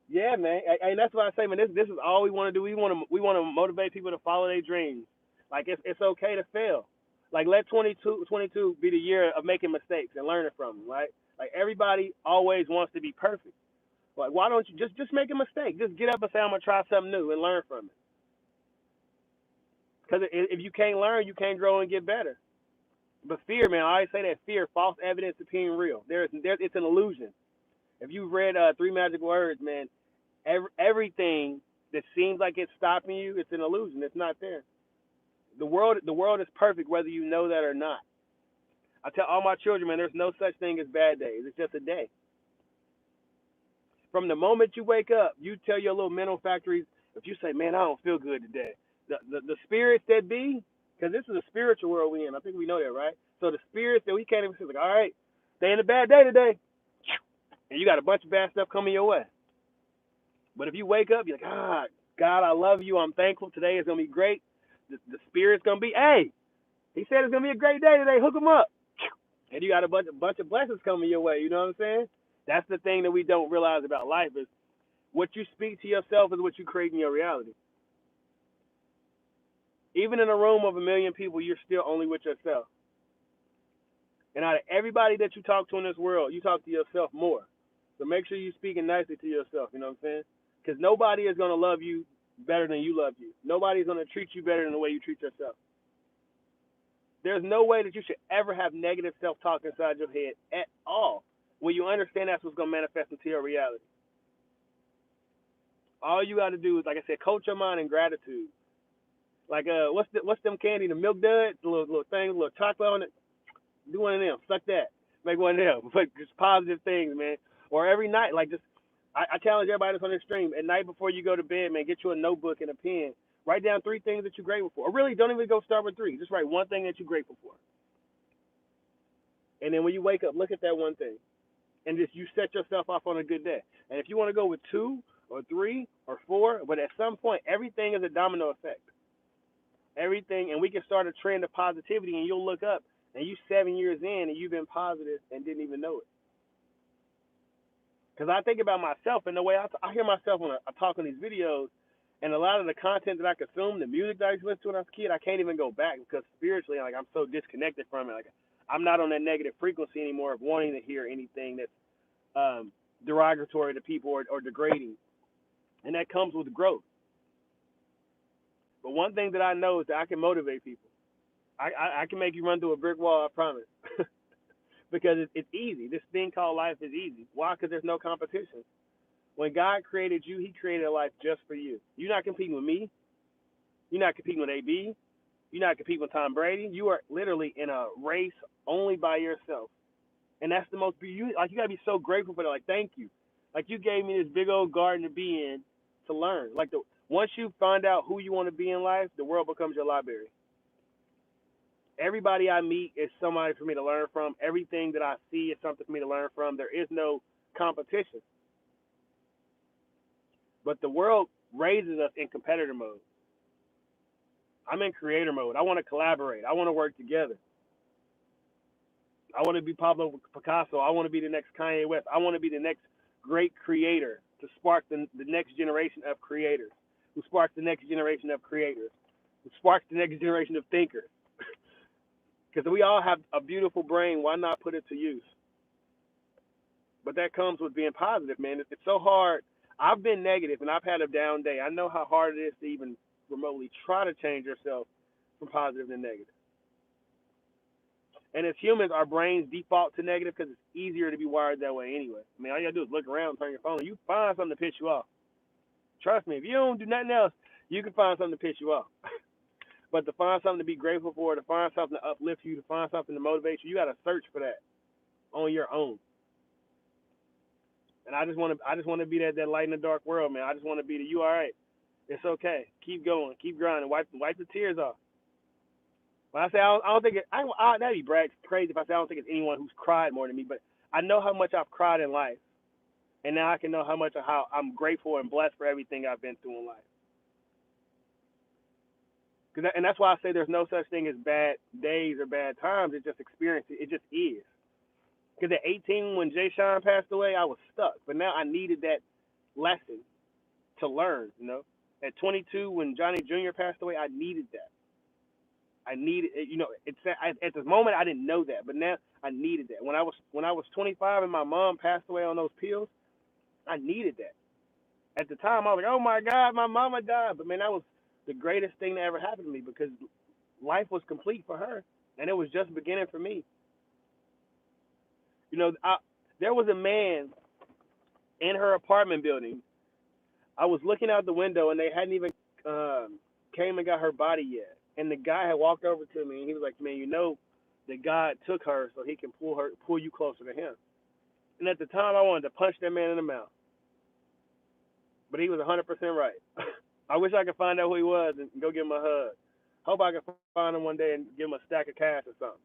S1: Yeah, man, and that's what I say, man. This is all we want to do. We want to motivate people to follow their dreams. Like it's okay to fail. Like let 22 be the year of making mistakes and learning from them, right? Like everybody always wants to be perfect. Like why don't you just make a mistake? Just get up and say I'm gonna try something new and learn from it. Because if you can't learn, you can't grow and get better. But fear, man, I always say that fear, false evidence appearing real. It's an illusion. If you've read Three Magic Words, man, everything that seems like it's stopping you, it's an illusion. It's not there. The world is perfect whether you know that or not. I tell all my children, man, there's no such thing as bad days. It's just a day. From the moment you wake up, you tell your little mental factories, if you say, man, I don't feel good today, the spirits that be, because this is a spiritual world we in. I think we know that, right? So the spirits that we can't even see, like, all right, they in a bad day today, and you got a bunch of bad stuff coming your way. But if you wake up, you're like, God, I love you. I'm thankful. Today is going to be great. The spirit's going to be, hey, he said it's going to be a great day today. Hook him up. And you got a bunch of blessings coming your way. You know what I'm saying? That's the thing that we don't realize about life is what you speak to yourself is what you create in your reality. Even in a room of 1 million people, you're still only with yourself. And out of everybody that you talk to in this world, you talk to yourself more. So make sure you're speaking nicely to yourself. You know what I'm saying? Because nobody is going to love you better than you love you. Nobody's going to treat you better than the way you treat yourself. There's no way that you should ever have negative self-talk inside your head at all. When you understand that's what's going to manifest into your reality. All you got to do is, like I said, coach your mind in gratitude. Like, what's them candy, the milk duds, the little things, little chocolate on it? Do one of them. Suck that. Make one of them. But just positive things, man. Or every night, like just, I challenge everybody that's on this stream, at night before you go to bed, man, get you a notebook and a pen. Write down 3 things that you're grateful for. Or really, don't even go start with 3. Just write one thing that you're grateful for. And then when you wake up, look at that one thing. and just you set yourself off on a good day. And if you want to go with 2 or 3 or 4, but at some point, everything is a domino effect. Everything, and we can start a trend of positivity, and you'll look up, and you 7 years in, and you've been positive and didn't even know it. Because I think about myself, and the way I hear myself when I talk on these videos, and a lot of the content that I consume, the music that I used to listen to when I was a kid, I can't even go back because spiritually, like I'm so disconnected from it. Like I'm not on that negative frequency anymore of wanting to hear anything that's derogatory to people or degrading, and that comes with growth. But one thing that I know is that I can motivate people. I can make you run through a brick wall, I promise. Because it's easy. This thing called life is easy. Why? Because there's no competition. When God created you, He created a life just for you. You're not competing with me. You're not competing with AB. You're not competing with Tom Brady. You are literally in a race only by yourself. And that's the most beautiful. Like, you got to be so grateful for that. Like, thank you. Like, you gave me this big old garden to be in to learn. Like, once you find out who you want to be in life, the world becomes your library. Everybody I meet is somebody for me to learn from. Everything that I see is something for me to learn from. There is no competition. But the world raises us in competitor mode. I'm in creator mode. I want to collaborate. I want to work together. I want to be Pablo Picasso. I want to be the next Kanye West. I want to be the next great creator to spark the next generation of creators, who sparks the next generation of creators, who sparks the next generation of thinkers. Because we all have a beautiful brain. Why not put it to use? But that comes with being positive, man. It's so hard. I've been negative, and I've had a down day. I know how hard it is to even remotely try to change yourself from positive to negative. And as humans, our brains default to negative because it's easier to be wired that way anyway. I mean, all you got to do is look around, turn your phone, and you find something to piss you off. Trust me, if you don't do nothing else, you can find something to piss you off. But to find something to be grateful for, to find something to uplift you, to find something to motivate you, you got to search for that on your own. And I just want to be that light in the dark world, man. I just want to be the you all right. It's okay. Keep going. Keep grinding. Wipe the tears off. When I say I don't think that'd be crazy if I say I don't think it's anyone who's cried more than me. But I know how much I've cried in life, and now I can know how I'm grateful and blessed for everything I've been through in life. And that's why I say there's no such thing as bad days or bad times. It's just experience. It just is. Because at 18, when Jay Sean passed away, I was stuck. But now I needed that lesson to learn, you know. At 22, when Johnny Jr. passed away, I needed that. I needed, you know, at this moment I didn't know that, but now I needed that. When I was 25 and my mom passed away on those pills, I needed that. At the time, I was like, oh my God, my mama died. But man, that was the greatest thing that ever happened to me because life was complete for her, and it was just beginning for me. You know, there was a man in her apartment building. I was looking out the window, and they hadn't even came and got her body yet. And the guy had walked over to me, and he was like, man, you know that God took her so he can pull you closer to him. And at the time, I wanted to punch that man in the mouth. But he was 100% right. I wish I could find out who he was and go give him a hug. Hope I could find him one day and give him a stack of cash or something.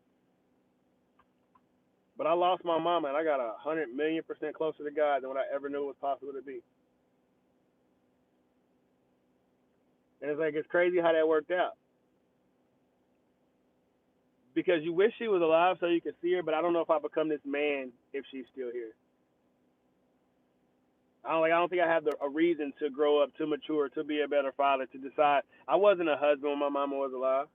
S1: But I lost my mama, and I got 100,000,000% closer to God than what I ever knew was possible to be. And it's like, it's crazy how that worked out. Because you wish she was alive so you could see her, but I don't know if I become this man if she's still here. I don't think I have a reason to grow up, to mature, to be a better father, to decide. I wasn't a husband when my mama was alive.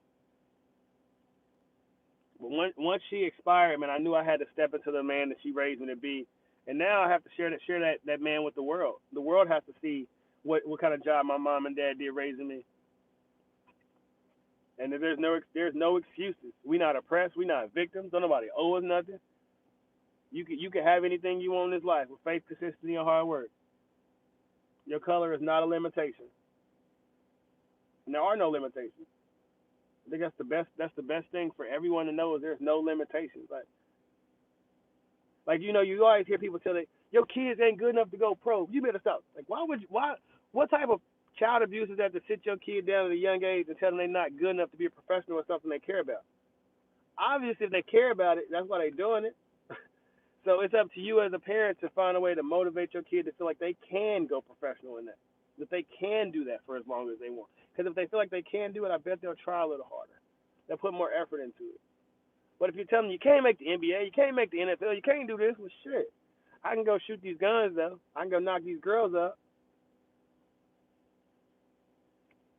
S1: But once she expired, man, I knew I had to step into the man that she raised me to be. And now I have to share that man with the world. The world has to see what kind of job my mom and dad did raising me. And there's no excuses. We're not oppressed. We're not victims. Don't nobody owe us nothing. You can have anything you want in this life with faith, consistency, and hard work. Your color is not a limitation. And there are no limitations. I think that's the best thing for everyone to know is there's no limitations. Like you know, you always hear people tell your kids ain't good enough to go pro. You better stop. Like what type of child abuse is that to sit your kid down at a young age and tell them they're not good enough to be a professional or something they care about? Obviously, if they care about it, that's why they're doing it. So it's up to you as a parent to find a way to motivate your kid to feel like they can go professional in that they can do that for as long as they want. Because if they feel like they can do it, I bet they'll try a little harder. They'll put more effort into it. But if you tell them you can't make the NBA, you can't make the NFL, you can't do this, well, shit. I can go shoot these guns though. I can go knock these girls up.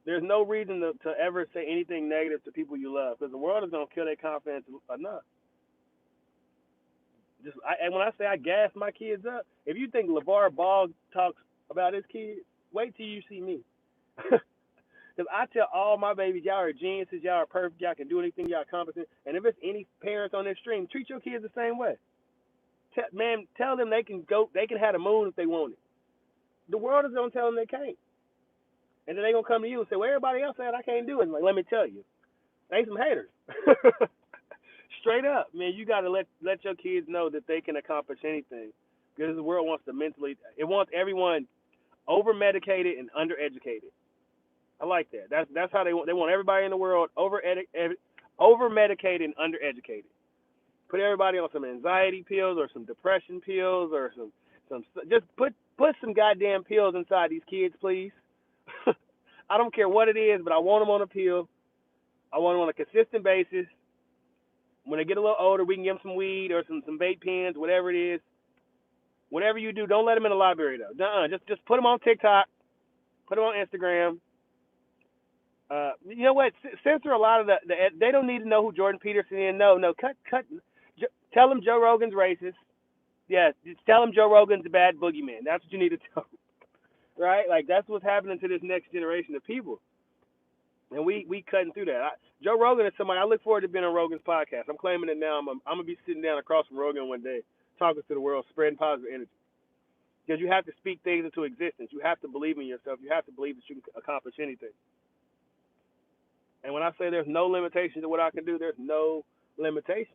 S1: There's no reason to ever say anything negative to people you love because the world is gonna kill their confidence enough. And when I say I gas my kids up, if you think LeVar Ball talks about his kids, wait till you see me. Because I tell all my babies, y'all are geniuses, y'all are perfect, y'all can do anything, y'all are competent. And if it's any parents on this stream, treat your kids the same way. Man, tell them they can go, they can have the moon if they want it. The world is gonna tell them they can't, and then they gonna come to you and say, "Well, everybody else said I can't do it." And like, let me tell you, they some haters. Straight up, man. You gotta let your kids know that they can accomplish anything, because the world wants to it wants everyone over medicated and undereducated. I like that. That's how they want everybody in the world over medicated and undereducated. Put everybody on some anxiety pills or some depression pills or some just put some goddamn pills inside these kids, please. I don't care what it is, but I want them on a pill. I want them on a consistent basis. When they get a little older, we can give them some weed or some vape pens, whatever it is. Whatever you do, don't let them in the library though. Nuh-uh. Just put them on TikTok, put them on Instagram. You know what? Censor a lot of the. They don't need to know who Jordan Peterson is. No, cut. Tell them Joe Rogan's racist. Yeah, just tell them Joe Rogan's a bad boogeyman. That's what you need to tell them, right? Like that's what's happening to this next generation of people, and we cutting through that. Joe Rogan is somebody I look forward to being on Rogan's podcast. I'm claiming it now. I'm gonna be sitting down across from Rogan one day, talking to the world, spreading positive energy. Because you have to speak things into existence. You have to believe in yourself. You have to believe that you can accomplish anything. And when I say there's no limitation to what I can do, there's no limitation.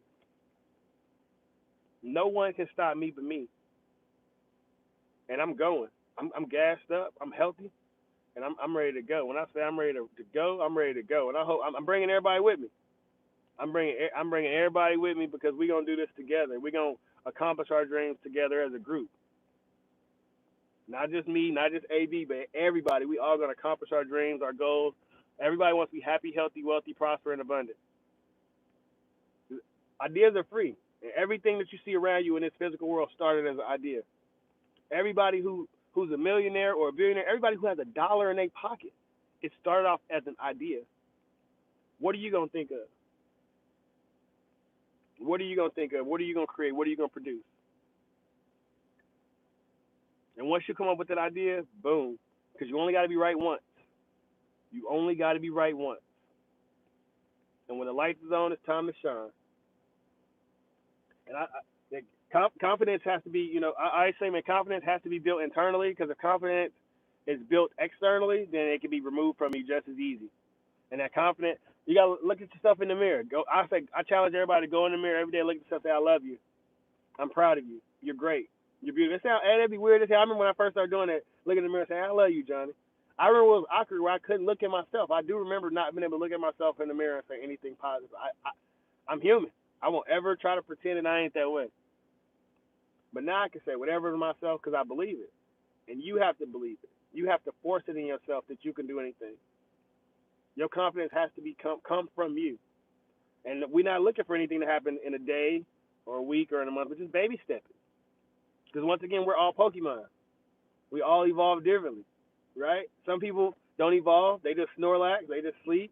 S1: No one can stop me but me. And I'm going. I'm gassed up. I'm healthy, and I'm ready to go. When I say I'm ready to go, I'm ready to go. And I hope I'm bringing everybody with me. I'm bringing everybody with me because we're gonna do this together. We're gonna accomplish our dreams together as a group. Not just me, not just AB, but everybody. We all gonna accomplish our dreams, our goals. Everybody wants to be happy, healthy, wealthy, prosper, and abundant. Ideas are free. And everything that you see around you in this physical world started as an idea. Everybody who's a millionaire or a billionaire, everybody who has $1 in their pocket, it started off as an idea. What are you gonna think of? What are you gonna think of? What are you gonna create? What are you gonna produce? And once you come up with that idea, boom, because you only got to be right once. You only got to be right once. And when the lights is on, it's time to shine. And confidence has to be, I say, man, confidence has to be built internally, because if confidence is built externally, then it can be removed from you just as easy. And that confidence, you gotta look at yourself in the mirror. I challenge everybody to go in the mirror every day, look at yourself, say, I love you. I'm proud of you. You're great. You're beautiful. That'd be weird as hell. I remember when I first started doing it, looking in the mirror saying, I love you, Johnny. I remember it was awkward where I couldn't look at myself. I do remember not being able to look at myself in the mirror and say anything positive. I'm human. I won't ever try to pretend that I ain't that way. But now I can say whatever to myself because I believe it. And you have to believe it. You have to force it in yourself that you can do anything. Your confidence has to come from you. And we're not looking for anything to happen in a day or a week or in a month, but just baby stepping. Because once again, we're all Pokemon. We all evolve differently, right? Some people don't evolve. They just Snorlax. They just sleep.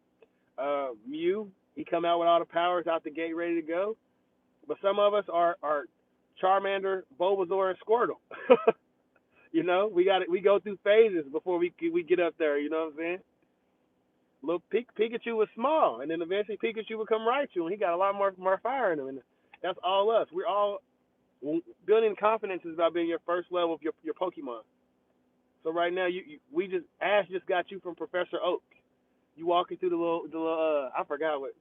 S1: Mew, he come out with all the powers out the gate ready to go. But some of us are Charmander, Bulbasaur, and Squirtle. We go through phases before we get up there. You know what I'm saying? Little Pikachu was small, and then eventually Pikachu would come Raichu, and he got a lot more fire in him. And that's all us. We're all building confidence is about being your first level of your Pokemon. So right now, Ash just got you from Professor Oak. You walking through the little I forgot where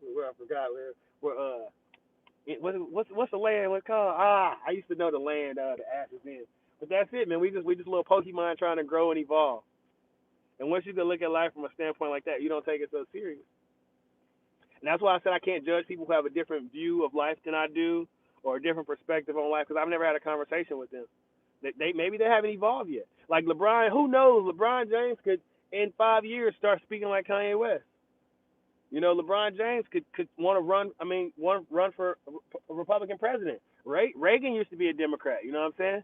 S1: what's the land? What's it called? I used to know the land the Ash is in. But that's it, man. We just little Pokemon trying to grow and evolve. And once you can look at life from a standpoint like that, you don't take it so serious. And that's why I said I can't judge people who have a different view of life than I do, or a different perspective on life because I've never had a conversation with them. Maybe they haven't evolved yet. Like LeBron, who knows? LeBron James could in 5 years start speaking like Kanye West. You know, LeBron James could want to run. I mean, want to run for a Republican president. Reagan used to be a Democrat. You know what I'm saying?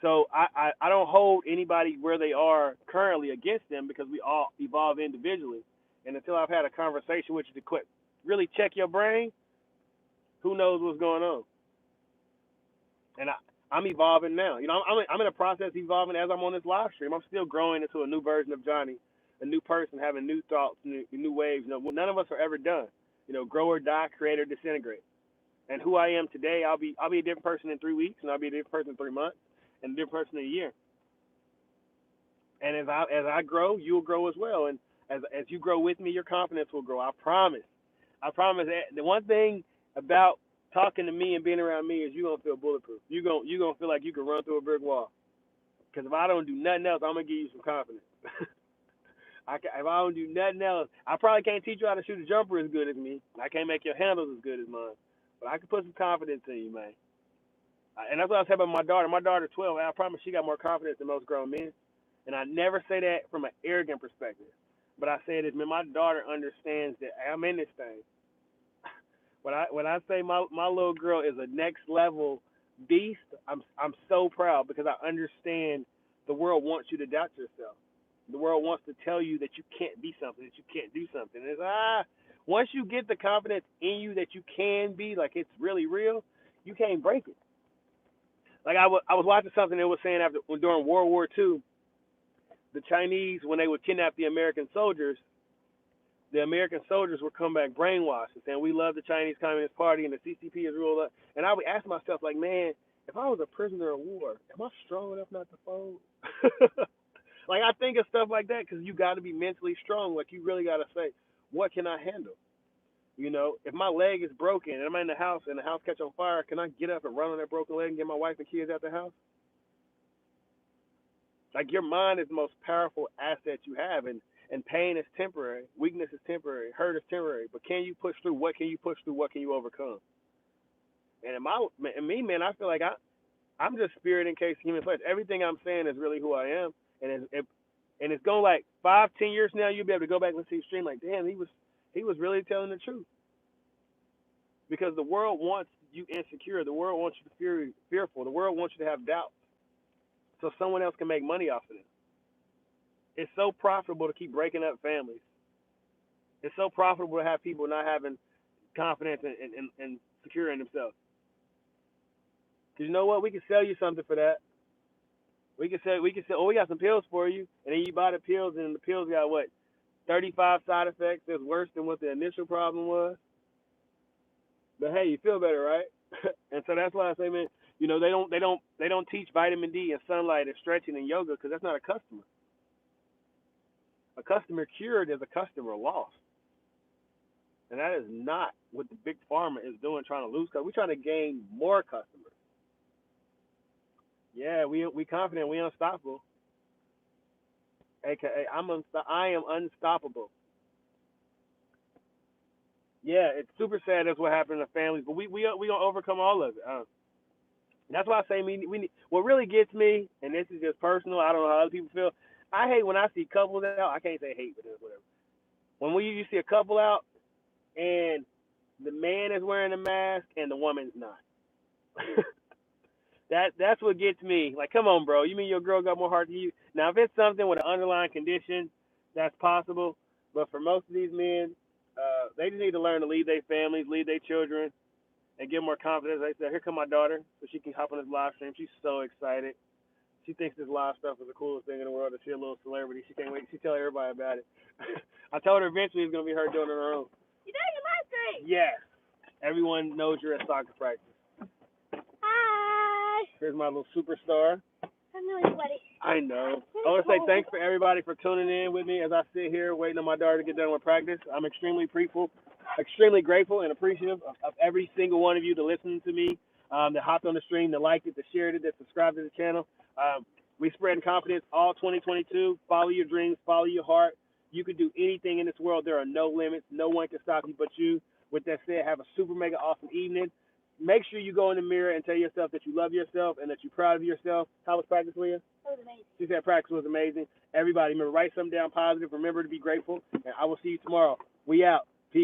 S1: So I don't hold anybody where they are currently against them because we all evolve individually. And until I've had a conversation with you to quit, really check your brain, who knows what's going on? And I'm evolving now. You know, I'm in a process evolving as I'm on this live stream. I'm still growing into a new version of Johnny, a new person, having new thoughts, new waves. You know, none of us are ever done. You know, grow or die, create or disintegrate. And who I am today, I'll be a different person in 3 weeks, and I'll be a different person in 3 months, and a different person in a year. And as I grow, you'll grow as well. And as you grow with me, your confidence will grow. I promise. I promise. The one thing about talking to me and being around me is you're gonna feel bulletproof. You're gonna feel like you can run through a brick wall. Because if I don't do nothing else, I'm gonna give you some confidence. If I don't do nothing else, I probably can't teach you how to shoot a jumper as good as me. I can't make your handles as good as mine, but I can put some confidence in you, man. And that's what I was saying about my daughter. My daughter's 12, and I promise she got more confidence than most grown men. And I never say that from an arrogant perspective, but I say this, man. My daughter understands that I'm in this thing. When I say my little girl is a next level beast, I'm so proud because I understand the world wants you to doubt yourself. The world wants to tell you that you can't be something, that you can't do something. It's once you get the confidence in you that you can be, like it's really real, you can't break it. Like I was watching something that was saying during World War II, the Chinese, when they would kidnap the American soldiers would come back brainwashed and saying we love the Chinese Communist Party and the CCP is ruled up. And I would ask myself, like, man, if I was a prisoner of war, am I strong enough not to fold? Like I think of stuff like that because you got to be mentally strong. Like you really got to say, what can I handle? You know, if my leg is broken and I'm in the house and the house catch on fire, can I get up and run on that broken leg and get my wife and kids out the house? Like your mind is the most powerful asset you have, and pain is temporary, weakness is temporary, hurt is temporary. But can you push through? What can you push through? What can you overcome? And in me, man, I feel like I'm just spirit encased human flesh. Everything I'm saying is really who I am, and it's going like 5-10 years from now, you'll be able to go back and see the stream like, damn, he was really telling the truth. Because the world wants you insecure. The world wants you to fearful. The world wants you to have doubt, so someone else can make money off of it. It's so profitable to keep breaking up families. It's so profitable to have people not having confidence and secure in themselves. Because you know what? We can sell you something for that. We can say, oh, we got some pills for you. And then you buy the pills, and the pills got what? 35 side effects that's worse than what the initial problem was. But hey, you feel better, right? And so that's why I say, man, you know, they don't teach vitamin D and sunlight and stretching and yoga because that's not a customer. A customer cured is a customer lost. And that is not what the big pharma is doing, trying to lose customers. We're trying to gain more customers. Yeah, we confident, we unstoppable. AKA, I am unstoppable. Yeah, it's super sad that's what happened to families, but we gonna overcome all of it. That's why I say we need. What really gets me, and this is just personal. I don't know how other people feel. I hate when I see couples out. I can't say hate, but whatever. When you see a couple out and the man is wearing a mask and the woman's not. That's what gets me. Like, come on, bro. You mean your girl got more heart than you? Now, if it's something with an underlying condition, that's possible. But for most of these men, they just need to learn to lead their families, lead their children, and get more confidence. They said, here come my daughter, so she can hop on this live stream. She's so excited. She thinks this live stuff is the coolest thing in the world. To see a little celebrity. She can't wait. She tell everybody about it. I told her eventually it's going to be her doing it on her own.
S2: You know your live stream?
S1: Yes. Everyone knows you're at soccer practice.
S2: Hi.
S1: Here's my little superstar.
S2: I'm really sweaty.
S1: I know. I want to say thanks for everybody for tuning in with me as I sit here waiting on my daughter to get done with practice. I'm extremely grateful and appreciative of every single one of you that listened to me, that hopped on the stream, that liked it, that shared it, that subscribed to the channel. We spread confidence all 2022. Follow your dreams, follow your heart. You can do anything in this world. There are no limits. No one can stop you but you. With that said, have a super mega awesome evening. make sure you go in the mirror and tell yourself that you love yourself and that you're proud of yourself. How was practice, Leah?
S2: That was amazing.
S1: She said practice was amazing. Everybody, remember, write something down positive. Remember to be grateful. And I will see you tomorrow. We out.